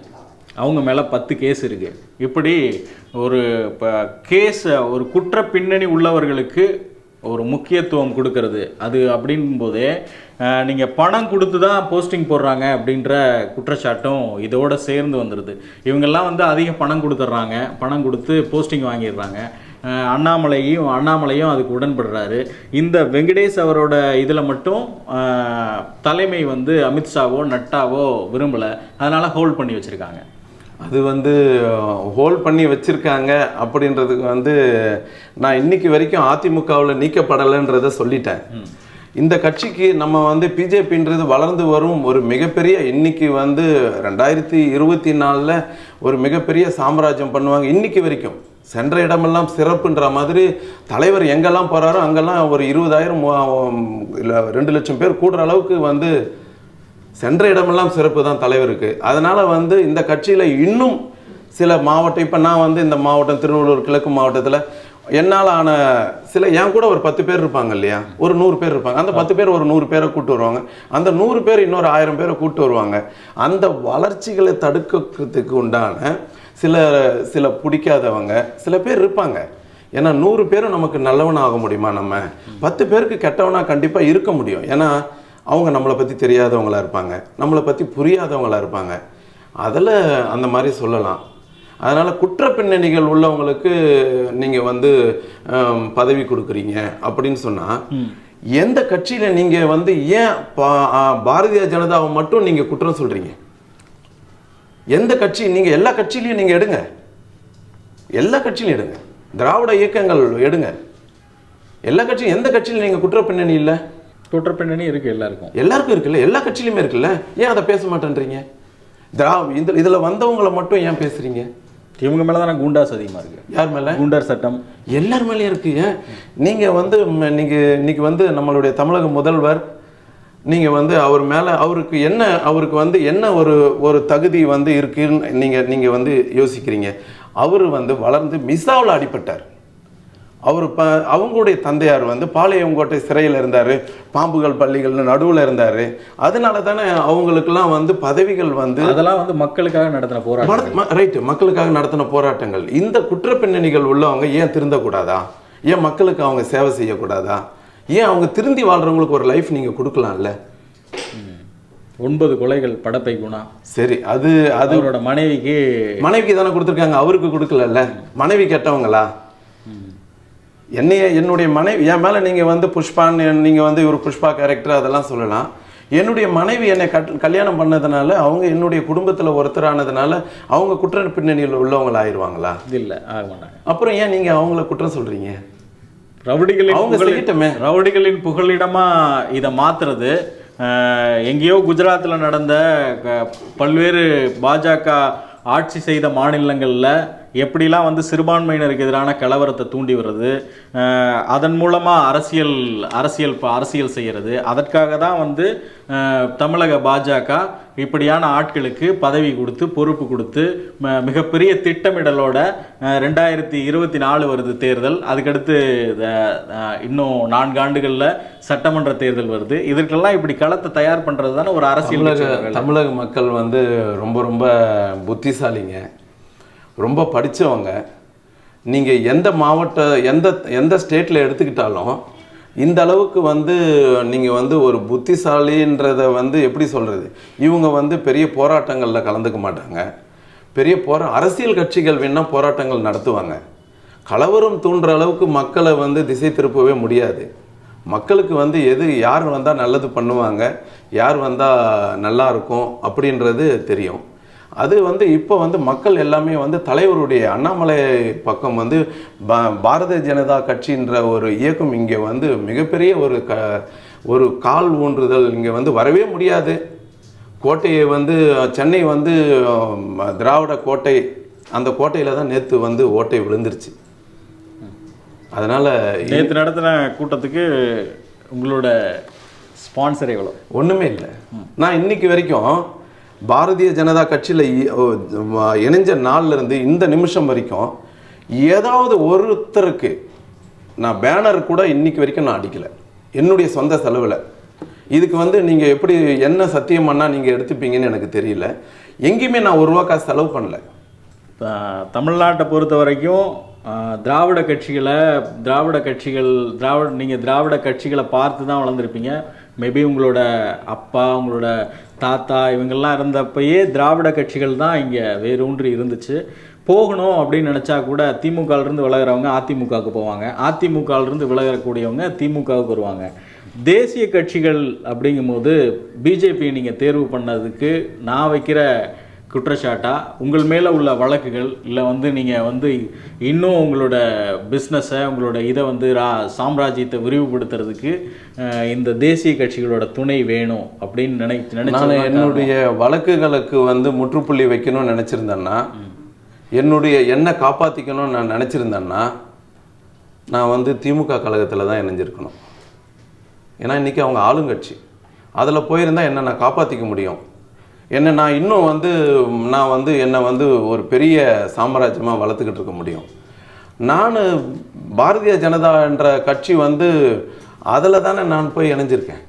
அவங்க மேலே 10 கேஸ் இருக்குது. இப்படி ஒரு கேஸ், ஒரு குற்ற பின்னணி உள்ளவர்களுக்கு ஒரு முக்கியத்துவம் கொடுக்கறது அது அப்படின்போதே நீங்கள் பணம் கொடுத்து தான் போஸ்டிங் போடுறாங்க அப்படின்ற குற்றச்சாட்டும் இதோடு சேர்ந்து வந்துடுது. இவங்கெல்லாம் வந்து அதிக பணம் கொடுத்துட்றாங்க, பணம் கொடுத்து போஸ்டிங் வாங்கிடுறாங்க. அண்ணாமலையும் அதுக்கு உடன்படுறாரு. இந்த வெங்கடேஷ் அவரோட இதில் மட்டும் தலைமை வந்து அமித்ஷாவோ நட்டாவோ விரும்பலை, அதனால் ஹோல்ட் பண்ணி வச்சுருக்காங்க. அது வந்து ஹோல்ட் பண்ணி வச்சுருக்காங்க அப்படின்றதுக்கு வந்து நான் இன்னைக்கு வரைக்கும் அதிமுகவில் நீக்கப்படலைன்றதை சொல்லிட்டேன். இந்த கட்சிக்கு நம்ம வந்து பிஜேபின்றது வளர்ந்து வரும் ஒரு மிகப்பெரிய, இன்னைக்கு வந்து 2024 ஒரு மிகப்பெரிய சாம்ராஜ்யம் பண்ணுவாங்க. இன்னைக்கு வரைக்கும் சென்ற இடமெல்லாம் சிறப்புன்ற மாதிரி தலைவர் எங்கெல்லாம் போகிறாரோ அங்கெல்லாம் ஒரு 20,000 இல்லை 2 லட்சம் பேர் கூடுற அளவுக்கு வந்து சென்ற இடமெல்லாம் சிறப்பு தான் தலைவருக்கு. அதனால் வந்து இந்த கட்சியில் இன்னும் சில மாவட்டம், இப்போ நான் வந்து இந்த மாவட்டம் திருவள்ளூர் கிழக்கு மாவட்டத்தில் என்னால் ஆன சில, என் கூட ஒரு 10 பேர் இருப்பாங்க இல்லையா, ஒரு 100 பேர் இருப்பாங்க. அந்த 10 பேர் ஒரு 100 பேரை கூப்பிட்டு வருவாங்க, அந்த 100 பேர் இன்னொரு 1000 பேரை கூப்பிட்டு வருவாங்க. அந்த வளர்ச்சிகளை தடுக்கிறதுக்கு உண்டான சில பிடிக்காதவங்க சில பேர் இருப்பாங்க. ஏன்னா 100 பேரும் நமக்கு நல்லவனாக ஆக முடியுமா? நம்ம 10 பேருக்கு கெட்டவனாக கண்டிப்பாக இருக்க முடியும். ஏன்னா அவங்க நம்மளை பற்றி தெரியாதவங்களா இருப்பாங்க, நம்மளை பற்றி புரியாதவங்களா இருப்பாங்க. அதில் அந்த மாதிரி சொல்லலாம். அதனால் குற்ற பின்னணிகள் உள்ளவங்களுக்கு நீங்கள் வந்து பதவி கொடுக்குறீங்க அப்படின்னு சொன்னால், எந்த கட்சியில் நீங்கள் வந்து ஏன் பாரதிய ஜனதாவை மட்டும் நீங்கள் குற்றம் சொல்கிறீங்க? எந்த கட்சி? நீங்கள் எல்லா கட்சியிலையும் நீங்கள் எடுங்க, எல்லா கட்சியிலையும் எடுங்க, திராவிட இயக்கங்கள் எடுங்க, எல்லா கட்சியும். எந்த கட்சியில் நீங்கள் குற்ற பின்னணி இல்லை? குற்ற பின்னணி இருக்குது, எல்லாருக்கும் இருக்குல்ல, எல்லா கட்சியிலுமே இருக்குல்ல. ஏன் அதை பேச மாட்டேன்றீங்க? இதில் வந்தவங்களை மட்டும் ஏன் பேசுகிறீங்க? இவங்க மேலே தானே கூண்டாஸ் அதிகமாக இருக்குது. யார் மேலே? கூண்டர் சட்டம் எல்லார் மேலேயும் இருக்குது. நீங்கள் வந்து இன்னைக்கு வந்து நம்மளுடைய தமிழக முதல்வர், நீங்கள் வந்து அவர் மேலே அவருக்கு வந்து என்ன ஒரு தகுதி வந்து இருக்குன்னு நீங்கள் வந்து யோசிக்கிறீங்க? அவர் வந்து வளர்ந்து மிசாவில் அடிபட்டார். அவங்களுடைய தந்தையார் வந்து பாளையங்கோட்டை சிறையில் இருந்தார், பாம்புகள் பள்ளிகள்னு நடுவில் இருந்தார். அதனால தானே அவங்களுக்கெல்லாம் வந்து பதவிகள் வந்து, அதெல்லாம் வந்து மக்களுக்காக நடத்தின போராட்டம். ரைட்டு, மக்களுக்காக நடத்தின போராட்டங்கள். இந்த குற்ற பின்னணிகள் உள்ளவங்க ஏன் திருந்தக்கூடாதா? ஏன் மக்களுக்கு அவங்க சேவை செய்யக்கூடாதா? ஏன் அவங்க திருந்தி வாழ்கிறவங்களுக்கு ஒரு லைஃப் நீங்கள் கொடுக்கலாம்ல? 9 கொலைகள் படப்பை குணா. சரி, அது அவரோட மனைவிக்கு தானே கொடுத்துருக்காங்க, அவருக்கு கொடுக்கலல்ல. மனைவி கெட்டவங்களா? என்னுடைய மனைவி என் மேலே நீங்கள் வந்து புஷ்பான்னு நீங்கள் வந்து ஒரு புஷ்பா கேரக்டர் அதெல்லாம் சொல்லலாம். என்னுடைய மனைவி என்னை கல்யாணம் பண்ணதுனால அவங்க என்னுடைய குடும்பத்தில் ஒருத்தரானதுனால அவங்க குற்ற பின்னணியில் உள்ளவங்கள ஆயிடுவாங்களா? இல்லை, ஆக மாட்டாங்க. அப்புறம் ஏன் நீங்கள் அவங்கள குற்றம் சொல்கிறீங்க? ரவுடிகளின் புகலிடமா இதை மாத்துறது. எங்கேயோ குஜராத்தில் நடந்த பல்வேறு பாஜக ஆட்சி செய்த மாநிலங்களில் எப்படிலாம் வந்து சிறுபான்மையினருக்கு எதிரான கலவரத்தை தூண்டி வர்றது, அதன் மூலமாக அரசியல் செய்கிறது. அதற்காக தான் வந்து தமிழக பாஜக இப்படியான ஆட்களுக்கு பதவி கொடுத்து பொறுப்பு கொடுத்து மிகப்பெரிய திட்டமிடலோட 2024 வருது தேர்தல். அதுக்கடுத்து இன்னும் 4 ஆண்டுகளில் சட்டமன்ற தேர்தல் வருது. இதற்கெல்லாம் இப்படி களத்தை தயார் பண்ணுறது தானே ஒரு அரசியல். தமிழக மக்கள் வந்து ரொம்ப ரொம்ப புத்திசாலிங்க, ரொம்ப படித்தவங்க. நீங்கள் எந்த எந்த ஸ்டேட்டில் எடுத்துக்கிட்டாலும் இந்த அளவுக்கு வந்து நீங்கள் வந்து ஒரு புத்திசாலின்றதை வந்து எப்படி சொல்கிறது, இவங்க வந்து பெரிய போராட்டங்களில் கலந்துக்க மாட்டாங்க. பெரிய அரசியல் கட்சிகள் வேணால் போராட்டங்கள் நடத்துவாங்க. கலவரம் தூண்டுற அளவுக்கு மக்களை வந்து திசை திருப்பவே முடியாது. மக்களுக்கு வந்து யார் வந்தால் நல்லது பண்ணுவாங்க, யார் வந்தால் நல்லா இருக்கும் அப்படின்றது தெரியும். அது வந்து இப்போ வந்து மக்கள் எல்லாமே வந்து தலைவருடைய அண்ணாமலை பக்கம் வந்து பாரதிய ஜனதா கட்சின்ற ஒரு இயக்கம் இங்கே வந்து மிகப்பெரிய ஒரு கால் ஊன்றுதல் இங்கே வந்து வரவே முடியாது. கோட்டையை வந்து சென்னை வந்து திராவிட கோட்டை, அந்த கோட்டையில் தான் நேற்று வந்து ஓட்டை விழுந்துருச்சு. அதனால் நேற்று நடத்தின கூட்டத்துக்கு உங்களோட ஸ்பான்சர் எவ்வளோ? ஒன்றுமே இல்லை. நான் இன்னைக்கு வரைக்கும் பாரதிய ஜனதா கட்சியில் இணைஞ்ச நாள்லேருந்து இந்த நிமிஷம் வரைக்கும் ஏதாவது ஒருத்தருக்கு நான் பேனர் கூட இன்னைக்கு வரைக்கும் நான் அடிக்கலை, என்னுடைய சொந்த செலவில். இதுக்கு வந்து நீங்கள் எப்படி என்ன சத்தியம் பண்ணால் நீங்கள் எடுத்துப்பீங்கன்னு எனக்கு தெரியல. எங்கேயுமே நான் ₹1 காசு செலவு பண்ணல. தமிழ்நாட்டை பொறுத்த வரைக்கும் திராவிட கட்சிகளை பார்த்து தான் வளர்ந்துருப்பீங்க. மேபி உங்களோட அப்பா, உங்களோட தாத்தா இவங்கெல்லாம் இருந்தப்பயே திராவிட கட்சிகள் தான் இங்கே வேரூன்றி இருந்துச்சு. போகணும் அப்படின்னு நினச்சா கூட திமுகவிலிருந்து விலகிறவங்க அதிமுகவுக்கு போவாங்க, அதிமுகவிலிருந்து விலகக்கூடியவங்க திமுகவுக்கு வருவாங்க. தேசிய கட்சிகள் அப்படிங்கும்போது பிஜேபி நீங்கள் தேர்வு பண்ணதுக்கு நான் வைக்கிற குற்றச்சாட்டா உங்கள் மேலே உள்ள வழக்குகள், இல்லை வந்து நீங்கள் வந்து இன்னும் உங்களோட பிஸ்னஸை உங்களோட இதை வந்து சாம்ராஜ்யத்தை விரிவுபடுத்துறதுக்கு இந்த தேசிய கட்சிகளோட துணை வேணும் அப்படின்னு நினைச்சு என்னுடைய வழக்குகளுக்கு வந்து முற்றுப்புள்ளி வைக்கணும்னு நினச்சிருந்தேன்னா, என்னை காப்பாற்றிக்கணும்னு நான் நினச்சிருந்தேன்னா நான் வந்து திமுக கழகத்தில் தான் இணைஞ்சிருக்கணும். ஏன்னா இன்றைக்கி அவங்க ஆளுங்கட்சி. அதில் போயிருந்தால் என்னை நான் காப்பாற்றிக்க முடியும். நான் இன்னும் வந்து என்னை வந்து ஒரு பெரிய சாம்ராஜ்யமாக வளர்த்துக்கிட்டு இருக்க முடியும். நான் பாரதிய ஜனதா என்ற கட்சி வந்து அதில் தானே நான் போய் இணைஞ்சிருக்கேன்.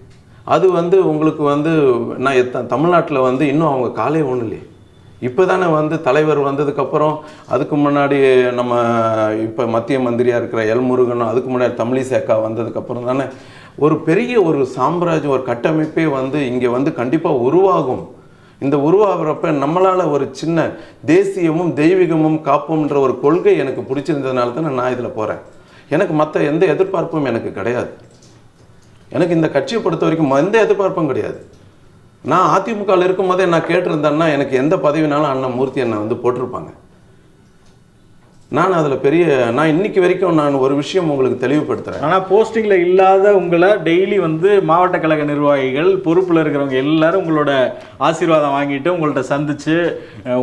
அது வந்து உங்களுக்கு வந்து நான் தமிழ்நாட்டில் வந்து இன்னும் அவங்க காலே ஒன்றும் இல்லையே. இப்போ தானே வந்து தலைவர் வந்ததுக்கப்புறம், அதுக்கு முன்னாடி நம்ம இப்போ மத்திய மந்திரியாக இருக்கிற எல் முருகனும், அதுக்கு முன்னாடி தமிழிசேக்கா வந்ததுக்கப்புறம் தானே ஒரு பெரிய ஒரு சாம்ராஜ்யம், ஒரு கட்டமைப்பே வந்து இங்கே வந்து கண்டிப்பாக உருவாகும். இந்த உருவாகிறப்ப நம்மளால் ஒரு சின்ன தேசியமும் தெய்வீகமும் காப்போம்ன்ற ஒரு கொள்கை எனக்கு பிடிச்சிருந்ததுனால தான் நான் இதில் போகிறேன். எனக்கு மற்ற எந்த எதிர்பார்ப்பும் எனக்கு கிடையாது. எனக்கு இந்த கட்சியை பொறுத்த வரைக்கும் எந்த எதிர்பார்ப்பும் கிடையாது. நான் அதிமுகவில் இருக்கும் போதே நான் கேட்டிருந்தேன்னா எனக்கு எந்த பதவினாலும் அண்ணன் மூர்த்தி என்னை வந்து போட்டிருப்பாங்க. நான் அதில் நான் இன்னைக்கு வரைக்கும் நான் ஒரு விஷயம் உங்களுக்கு தெளிவுபடுத்துகிறேன். ஆனால் போஸ்டிங்கில் இல்லாத உங்களை டெய்லி வந்து மாவட்ட கழக நிர்வாகிகள், பொறுப்பில் இருக்கிறவங்க எல்லாரும் உங்களோட ஆசீர்வாதம் வாங்கிட்டு உங்கள்கிட்ட சந்தித்து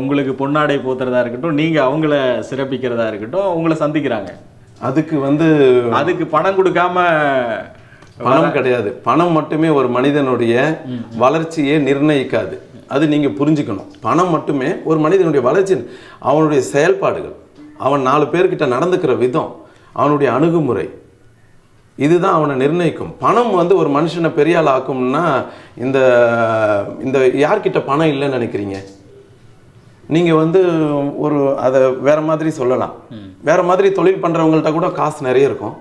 உங்களுக்கு பொன்னாடை போத்துறதா இருக்கட்டும், நீங்கள் அவங்கள சிறப்பிக்கிறதா இருக்கட்டும், உங்களை சந்திக்கிறாங்க. அதுக்கு பணம் கொடுக்காம பணம் கிடையாது. பணம் மட்டுமே ஒரு மனிதனுடைய வளர்ச்சியை நிர்ணயிக்காது. அது நீங்கள் புரிஞ்சுக்கணும். பணம் மட்டுமே ஒரு மனிதனுடைய வளர்ச்சி, அவனுடைய செயல்பாடுகள், அவன் 4 பேர்கிட்ட நடந்துக்கிற விதம், அவனுடைய அணுகுமுறை, இதுதான் அவனை நிர்ணயிக்கும். பணம் வந்து ஒரு மனுஷனை பெரிய ஆள் ஆக்கும்னா இந்த யார்கிட்ட பணம் இல்லைன்னு நினைக்கிறீங்க? நீங்கள் வந்து அதை வேறு மாதிரி சொல்லலாம். வேறு மாதிரி தொழில் பண்ணுறவங்கள்ட்ட கூட காசு நிறைய இருக்கும்.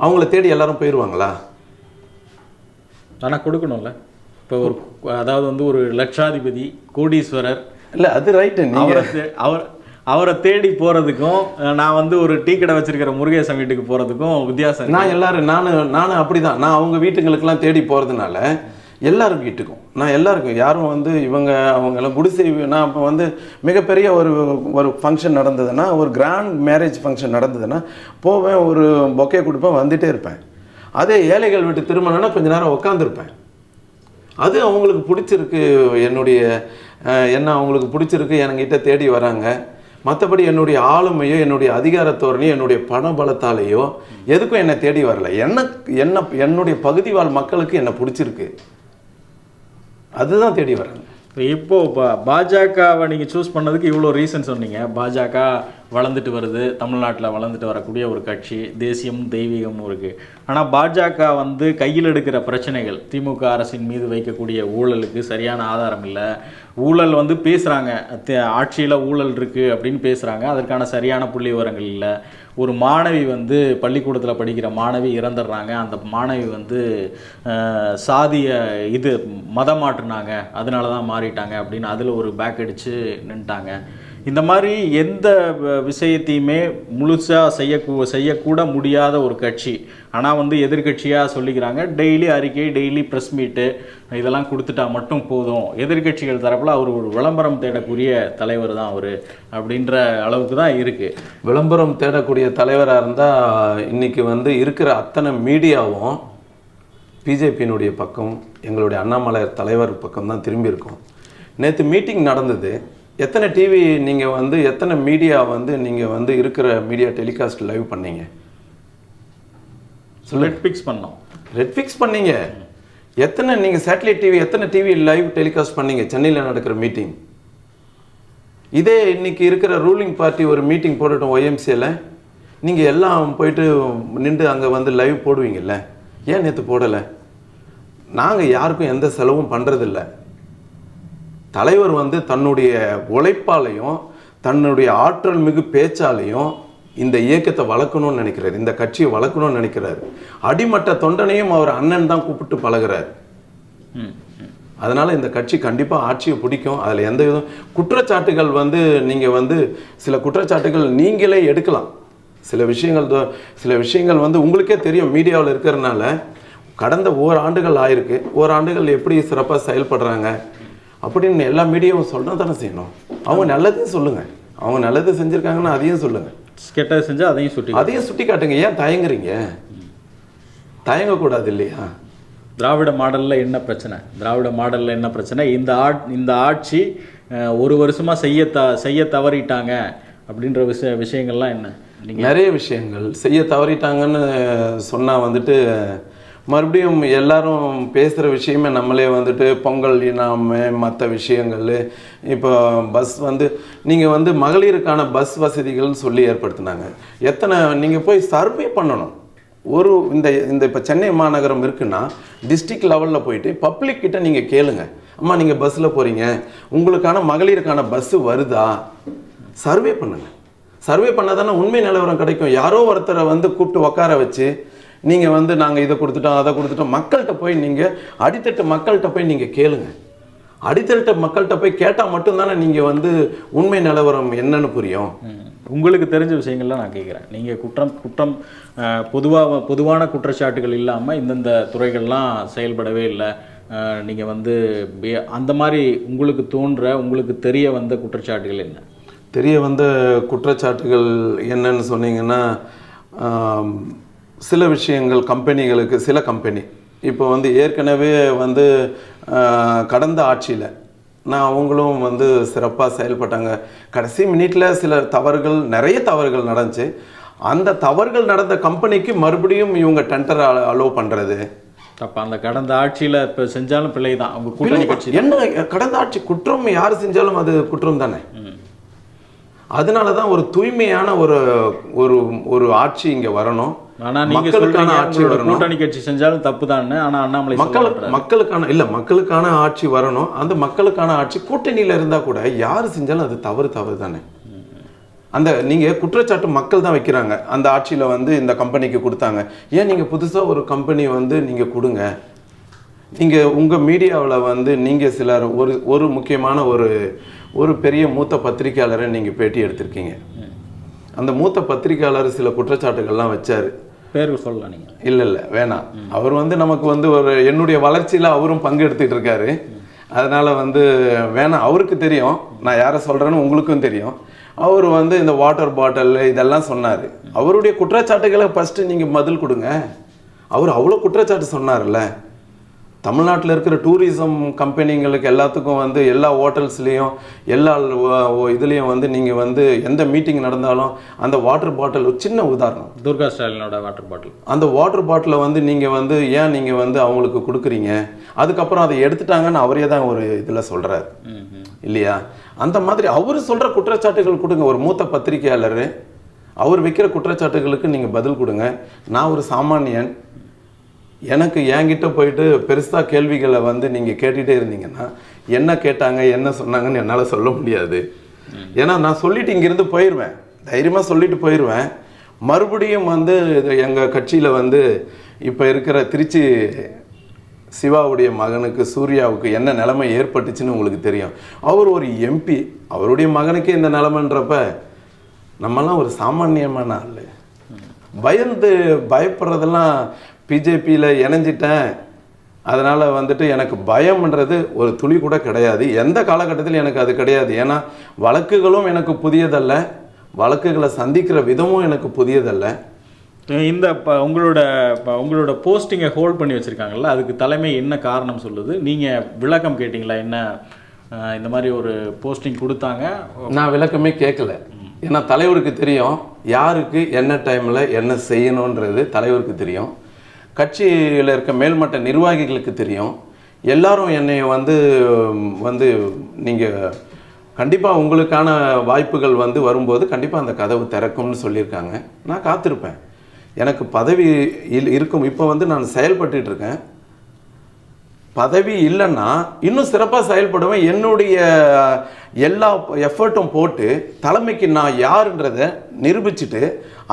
அவங்கள தேடி எல்லாரும் போயிடுவாங்களா? ஆனால் கொடுக்கணும்ல. இப்போ ஒரு அதாவது வந்து ஒரு லட்சாதிபதி கோடீஸ்வரர் இல்லை அது ரைட்டு. அவரை தேடி போகிறதுக்கும் நான் வந்து ஒரு டீ கடை வச்சிருக்கிற முருகேசன் வீட்டுக்கு போகிறதுக்கும் வித்தியாசம். நானும் அப்படிதான். நான் அவங்க வீட்டுங்களுக்கெல்லாம் தேடி போகிறதுனால எல்லாரும் வீட்டுக்கும் நான் எல்லாருக்கும் யாரும் வந்து அவங்கெல்லாம் குடிசை. நான் இப்போ வந்து மிகப்பெரிய ஒரு ஃபங்க்ஷன் நடந்ததுன்னா, ஒரு கிராண்ட் மேரேஜ் ஃபங்க்ஷன் நடந்ததுன்னா போவேன், ஒரு பொக்கே கொடுப்பேன், வந்துகிட்டே இருப்பேன். அதே ஏழைகள் வீட்டு திருமணம்னா கொஞ்ச நேரம் உட்காந்துருப்பேன். அது அவங்களுக்கு பிடிச்சிருக்கு, அவங்களுக்கு பிடிச்சிருக்கு, என்கிட்ட தேடி வராங்க. மற்றபடி என்னுடைய ஆளுமையோ என்னுடைய அதிகாரத்தோரணையோ என்னுடைய பண பலத்தாலேயோ எதுக்கும் என்னை தேடி வரல. என்னுடைய பகுதி வாழ் மக்களுக்கு என்னை பிடிச்சிருக்கு, அதுதான் தேடி வராங்க. இப்போ பாஜகவை நீங்கள் சூஸ் பண்ணதுக்கு இவ்வளோ ரீசன் சொன்னீங்க. பாஜக வளர்ந்துட்டு வருது, தமிழ்நாட்டில் வளர்ந்துட்டு வரக்கூடிய ஒரு கட்சி, தேசியமும் தெய்வீகமும் இருக்குது. ஆனால் பாஜக வந்து கையில் எடுக்கிற பிரச்சனைகள், திமுக அரசின் மீது வைக்கக்கூடிய ஊழலுக்கு சரியான ஆதாரம் இல்லை. ஊழல் வந்து பேசுகிறாங்க, ஆட்சியில் ஊழல் இருக்குது அப்படின்னு பேசுகிறாங்க, அதற்கான சரியான புள்ளி விவரங்கள் இல்லை. ஒரு மாணவி வந்து பள்ளிக்கூடத்தில் படிக்கிற மாணவி இறந்துடுறாங்க, அந்த மாணவி வந்து சாதிய மதம் மாற்றினாங்க, அதனால தான் மாறிட்டாங்க அப்படின்னு அதில் ஒரு பேக் அடித்து நின்ட்டாங்க. இந்த மாதிரி எந்த விஷயத்தையுமே முழுசாக செய்யக்கூட முடியாத ஒரு கட்சி, ஆனால் வந்து எதிர்கட்சியாக சொல்லிக்கிறாங்க. டெய்லி அறிக்கை, டெய்லி ப்ரெஸ் மீட்டு இதெல்லாம் கொடுத்துட்டா மட்டும் போதும். எதிர்கட்சிகள் தரப்பில் அவர் ஒரு விளம்பரம் தேடக்கூடிய தலைவர் தான் அவர் அப்படின்ற அளவுக்கு தான் இருக்குது. விளம்பரம் தேடக்கூடிய தலைவராக இருந்தால் இன்றைக்கி வந்து இருக்கிற அத்தனை மீடியாவும் பிஜேபியினுடைய பக்கம், எங்களுடைய அண்ணாமலை தலைவர் பக்கம் தான் திரும்பி இருக்கும். நேற்று மீட்டிங் நடந்தது. எத்தனை டிவி நீங்கள் வந்து எத்தனை மீடியா வந்து நீங்கள் வந்து இருக்கிற மீடியா டெலிகாஸ்ட் லைவ் பண்ணீங்க? ரெட் ஃபிக்ஸ் பண்ணீங்க. எத்தனை நீங்கள் சேட்டலைட் டிவி எத்தனை டிவி லைவ் டெலிகாஸ்ட் பண்ணீங்க சென்னையில் நடக்கிற மீட்டிங்? இதே இன்னைக்கு இருக்கிற ரூலிங் பார்ட்டி ஒரு மீட்டிங் போடட்டும் ஒய்எம்சியில், நீங்கள் எல்லாம் போயிட்டு நின்று அங்கே வந்து லைவ் போடுவீங்கல்ல, ஏன் நேற்று போடலை? நாங்கள் யாருக்கும் எந்த செலவும் பண்ணுறதில்ல. தலைவர் வந்து தன்னுடைய உழைப்பாலையும் தன்னுடைய ஆற்றல் மிகு பேச்சாலையும் இந்த இயக்கத்தை வளர்க்கணும்னு நினைக்கிறார், இந்த கட்சியை வளர்க்கணும்னு நினைக்கிறார். அடிமட்ட தொண்டனையும் அவர் அண்ணன் தான் கூப்பிட்டு பழகிறார். அதனால் இந்த கட்சி கண்டிப்பாக ஆட்சியை பிடிக்கும். அதில் எந்த விதம் குற்றச்சாட்டுகள் வந்து நீங்கள் வந்து சில குற்றச்சாட்டுகள் நீங்களே எடுக்கலாம். சில விஷயங்கள் வந்து உங்களுக்கே தெரியும், மீடியாவில் இருக்கிறதுனால கடந்த ஓராண்டுகள் ஆயிருக்கு, ஓராண்டுகள் எப்படி சிறப்பாக செயல்படுறாங்க அப்படின்னு எல்லா மீடியாவும் சொல்ல தானே செய்யணும். அவங்க நல்லதையும் சொல்லுங்கள், அவங்க நல்லது செஞ்சுருக்காங்கன்னா அதையும் சொல்லுங்கள், கெட்டது செஞ்சால் அதையும் சுட்டி காட்டுங்க. ஏன் தயங்குறீங்க? தயங்கக்கூடாது இல்லையா? திராவிட மாடலில் என்ன பிரச்சனை? இந்த ஆட்சி ஒரு வருஷமாக செய்ய தவறிட்டாங்க அப்படின்ற விஷயங்கள்லாம் என்ன? நிறைய விஷயங்கள் செய்ய தவறிட்டாங்கன்னு சொன்னால் வந்துட்டு மறுபடியும் எல்லாரும் பேசுகிற விஷயமே நம்மளே வந்துட்டு பொங்கல் இனாம மற்ற விஷயங்கள். இப்போ பஸ் வந்து நீங்கள் வந்து மகளிருக்கான பஸ் வசதிகள்னு சொல்லி ஏற்படுத்தினாங்க. எத்தனை நீங்கள் போய் சர்வே பண்ணணும். இந்த இப்போ சென்னை மாநகரம் இருக்குன்னா டிஸ்ட்ரிக்ட் லெவலில் போயிட்டு பப்ளிக் கிட்ட நீங்கள் கேளுங்க, அம்மா நீங்கள் பஸ்ஸில் போகிறீங்க, உங்களுக்கான மகளிருக்கான பஸ்ஸு வருதா? சர்வே பண்ணுங்க. சர்வே பண்ணால் தானே உண்மை நிலவரம் கிடைக்கும். யாரோ ஒருத்தரை வந்து கூப்பிட்டு உட்கார வச்சு நீங்கள் வந்து நாங்கள் இதை கொடுத்துட்டோம் அதை கொடுத்துட்டோம், மக்கள்கிட்ட போய் நீங்கள் அடித்தட்டு மக்கள்கிட்ட போய் நீங்கள் கேளுங்க. அடித்தட்டு மக்கள்கிட்ட போய் கேட்டால் மட்டும்தானே நீங்கள் வந்து உண்மை நிலவரம் என்னன்னு புரியும். உங்களுக்கு தெரிஞ்ச விஷயங்கள்லாம் நான் கேட்குறேன். நீங்கள் குற்றம் பொதுவான குற்றச்சாட்டுகள் இல்லாமல் இந்தந்த துறைகள்லாம் செயல்படவே இல்லை, நீங்கள் வந்து அந்த மாதிரி உங்களுக்கு தெரிய வந்த குற்றச்சாட்டுகள் என்ன? தெரிய வந்த குற்றச்சாட்டுகள் என்னன்னு சொன்னீங்கன்னா, சில விஷயங்கள் கம்பெனிகளுக்கு, சில கம்பெனி இப்போ வந்து ஏற்கனவே வந்து கடந்த ஆட்சியில் அவங்களும் வந்து சிறப்பாக செயல்பட்டாங்க. கடைசி மினிட்ல நிறைய தவறுகள் நடந்துச்சு. அந்த தவறுகள் நடந்த கம்பெனிக்கு மறுபடியும் இவங்க டெண்டர் அலோவ் பண்ணுறது அப்போ அந்த கடந்த ஆட்சியில் இப்போ செஞ்சாலும் பிள்ளை தான். அவங்க கூட்டணி கட்சி என்ன கடந்த ஆட்சி குற்றம் யார் செஞ்சாலும் அது குற்றம் தானே. அதனால தான் ஒரு தூய்மையான ஒரு ஆட்சி இங்கே வரணும். ஆனால் நீங்கள் சொல்லுங்க ஆட்சி வரணும், கூட்டணி கட்சி செஞ்சாலும் தப்பு தானே. ஆனால் அண்ணாமலை மக்களுக்கான ஆட்சி வரணும். அந்த மக்களுக்கான ஆட்சி கூட்டணியில் இருந்தால் கூட யார் செஞ்சாலும் அது தவறு தானே. அந்த நீங்கள் குற்றச்சாட்டு மக்கள் தான் வைக்கிறாங்க. அந்த ஆட்சியில் வந்து இந்த கம்பெனிக்கு கொடுத்தாங்க, ஏன் நீங்கள் புதுசாக ஒரு கம்பெனி வந்து நீங்கள் கொடுங்க. நீங்கள் உங்கள் மீடியாவில் வந்து நீங்கள் சிலர் ஒரு முக்கியமான ஒரு பெரிய மூத்த பத்திரிக்கையாளரை நீங்கள் பேட்டி எடுத்திருக்கீங்க. அந்த மூத்த பத்திரிக்கையாளர் சில குற்றச்சாட்டுகள்லாம் வச்சார். பேர் சொல்லலாம் நீங்கள்? இல்லை வேணாம். அவர் வந்து நமக்கு வந்து என்னுடைய வளர்ச்சியில் அவரும் பங்கு எடுத்துகிட்டு இருக்காரு. அதனால் வந்து வேணாம். அவருக்கு தெரியும் நான் யாரை சொல்கிறேன்னு, உங்களுக்கும் தெரியும். அவர் வந்து இந்த வாட்டர் பாட்டில் இதெல்லாம் சொன்னார். அவருடைய குற்றச்சாட்டுகளை ஃபஸ்ட்டு நீங்கள் பதில் கொடுங்க. அவர் அவ்வளோ குற்றச்சாட்டு சொன்னார்ல. தமிழ்நாட்டில் இருக்கிற டூரிசம் கம்பெனிங்களுக்கு எல்லாத்துக்கும் வந்து எல்லா ஹோட்டல்ஸ்லேயும் எல்லா இதுலேயும் வந்து நீங்கள் வந்து எந்த மீட்டிங் நடந்தாலும் அந்த வாட்டர் பாட்டில் ஒரு சின்ன உதாரணம், துர்கா ஸ்டாலினோட வாட்டர் பாட்டில், அந்த வாட்டர் பாட்டிலை வந்து நீங்கள் வந்து ஏன் நீங்கள் வந்து அவங்களுக்கு கொடுக்குறீங்க, அதுக்கப்புறம் அதை எடுத்துட்டாங்கன்னு அவரே தான் ஒரு இதில் சொல்கிறார் இல்லையா? அந்த மாதிரி அவர் சொல்கிற குற்றச்சாட்டுகள் கொடுங்க. ஒரு மூத்த பத்திரிகையாளர் அவர் வைக்கிற குற்றச்சாட்டுகளுக்கு நீங்கள் பதில் கொடுங்க. நான் ஒரு சாமானியன், எனக்கு என்கிட்ட போயிட்டு பெருசாக கேள்விகளை வந்து நீங்கள் கேட்டுகிட்டே இருந்தீங்கன்னா என்ன கேட்டாங்க என்ன சொன்னாங்கன்னு என்னால் சொல்ல முடியாது. ஏன்னா நான் சொல்லிட்டு இங்கேருந்து போயிடுவேன், தைரியமாக சொல்லிட்டு போயிடுவேன். மறுபடியும் வந்து எங்கள் கட்சியில் வந்து இப்போ இருக்கிற திருச்சி சிவாவுடைய மகனுக்கு சூர்யாவுக்கு என்ன நிலைமை ஏற்பட்டுச்சுன்னு உங்களுக்கு தெரியும். அவர் ஒரு எம்பி, அவருடைய மகனுக்கே இந்த நிலைமைன்றப்ப நம்மலாம் ஒரு சாமானியமான ஆள். பயப்படுறதெல்லாம் பிஜேபியில் இணைஞ்சிட்டேன் அதனால் வந்துட்டு எனக்கு பயம்ன்றது ஒரு துளி கூட கிடையாது. எந்த காலகட்டத்தில் எனக்கு அது கிடையாது. ஏன்னா வழக்குகளும் எனக்கு புதியதல்ல, வழக்குகளை சந்திக்கிற விதமும் எனக்கு புதியதல்ல. இந்த உங்களோட போஸ்டிங்கை ஹோல்ட் பண்ணி வச்சுருக்காங்கல்ல, அதுக்கு தலைமை என்ன காரணம் சொல்லுது? நீங்கள் விளக்கம் கேட்டிங்களா? என்ன இந்த மாதிரி ஒரு போஸ்டிங் கொடுத்தாங்க? நான் விளக்கமே கேட்கல. ஏன்னா தலைவருக்கு தெரியும் யாருக்கு என்ன டைமில் என்ன செய்யணுன்றது தலைவருக்கு தெரியும். கட்சியில் இருக்க மேல்மட்ட நிர்வாகிகளுக்கு தெரியும். எல்லாரும் என்னை வந்து நீங்கள் கண்டிப்பாக உங்களுக்கான வாய்ப்புகள் வந்து வரும்போது கண்டிப்பாக அந்த கதவு திறக்கும்னு சொல்லியிருக்காங்க. நான் காத்திருப்பேன். எனக்கு பதவி இருக்கும். இப்போ வந்து நான் செயல்பட்டு இருக்கேன். பதவி இல்லைன்னா இன்னும் சிறப்பாக செயல்படுவேன். என்னுடைய எல்லா எஃபர்ட்டும் போட்டு தலைமைக்கு நான் யாருன்றதை நிரூபிச்சுட்டு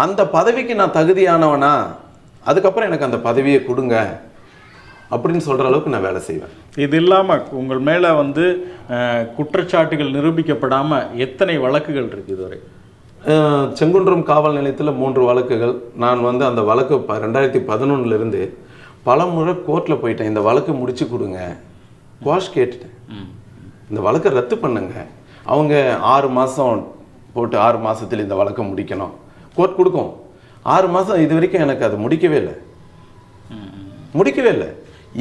அந்த பதவிக்கு நான் தகுதியானவனா, அதுக்கப்புறம் எனக்கு அந்த பதவியை கொடுங்க அப்படின்னு சொல்கிற அளவுக்கு நான் வேலை செய்வேன். இது இல்லாமல் உங்கள் மேலே வந்து குற்றச்சாட்டுகள் நிரூபிக்கப்படாமல் எத்தனை வழக்குகள் இருக்குது இதுவரை? செங்குன்றம் காவல் நிலையத்தில் 3 வழக்குகள். நான் வந்து அந்த வழக்கு 2011 பல முறை கோர்ட்டில் போயிட்டேன். இந்த வழக்கு முடிச்சு கொடுங்க, வாஷ் கேட்டுட்டேன், இந்த வழக்கை ரத்து பண்ணுங்க. அவங்க 6 மாதம் போட்டு 6 மாதத்தில் இந்த வழக்கை முடிக்கணும் கோர்ட் கொடுக்கும். 6 மாதம் இது வரைக்கும் எனக்கு அது முடிக்கவே இல்லை.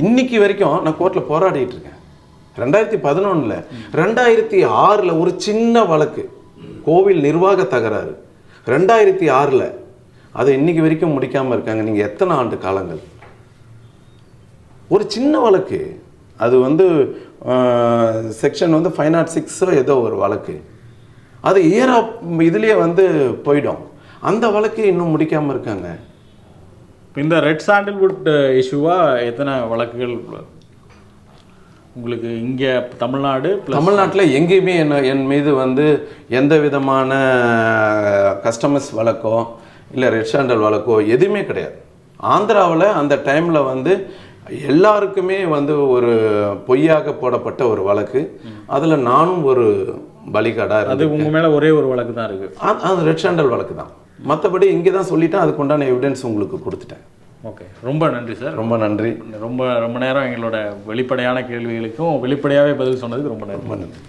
இன்னைக்கு வரைக்கும் நான் கோர்ட்டில் போராடிட்டு இருக்கேன். 2011 2006 ஒரு சின்ன வழக்கு, கோவில் நிர்வாக தகராறு. 2006 அதை இன்னைக்கு வரைக்கும் முடிக்காமல் இருக்காங்க. நீங்கள் எத்தனை ஆண்டு காலங்கள்? ஒரு சின்ன வழக்கு, அது வந்து செக்ஷன் வந்து 506 ஏதோ ஒரு வழக்கு, அது இதுலேயே வந்து போயிடும். அந்த வழக்கு இன்னும் முடிக்காமல் இருக்காங்க. இந்த ரெட் சாண்டில்வுட் இஷ்யூவாக எத்தனை வழக்குகள் உங்களுக்கு இங்கே தமிழ்நாட்டில் எங்கேயுமே என் மீது வந்து எந்த விதமான கஸ்டமர்ஸ் வழக்கோ இல்லை ரெட் சாண்டல் வழக்கோ எதுவுமே கிடையாது. ஆந்திராவில் அந்த டைமில் வந்து எல்லாருக்குமே வந்து ஒரு பொய்யாக போடப்பட்ட ஒரு வழக்கு. அதில் நானும் ஒரு பலிகடா. அது உங்கள் மேலே ஒரே ஒரு வழக்கு தான் இருக்குது, அது ரெட் சாண்டல் வழக்கு தான். மற்றபடி இங்கே தான் சொல்லிட்டேன், அதுக்கு உண்டான எவிடன்ஸ் உங்களுக்கு கொடுத்துட்டேன். ஓகே, ரொம்ப நன்றி சார். ரொம்ப நன்றி. ரொம்ப நேரம் எங்களோட வெளிப்படையான கேள்விகளுக்கும் வெளிப்படையாகவே பதில் சொன்னதுக்கு ரொம்ப நன்றி.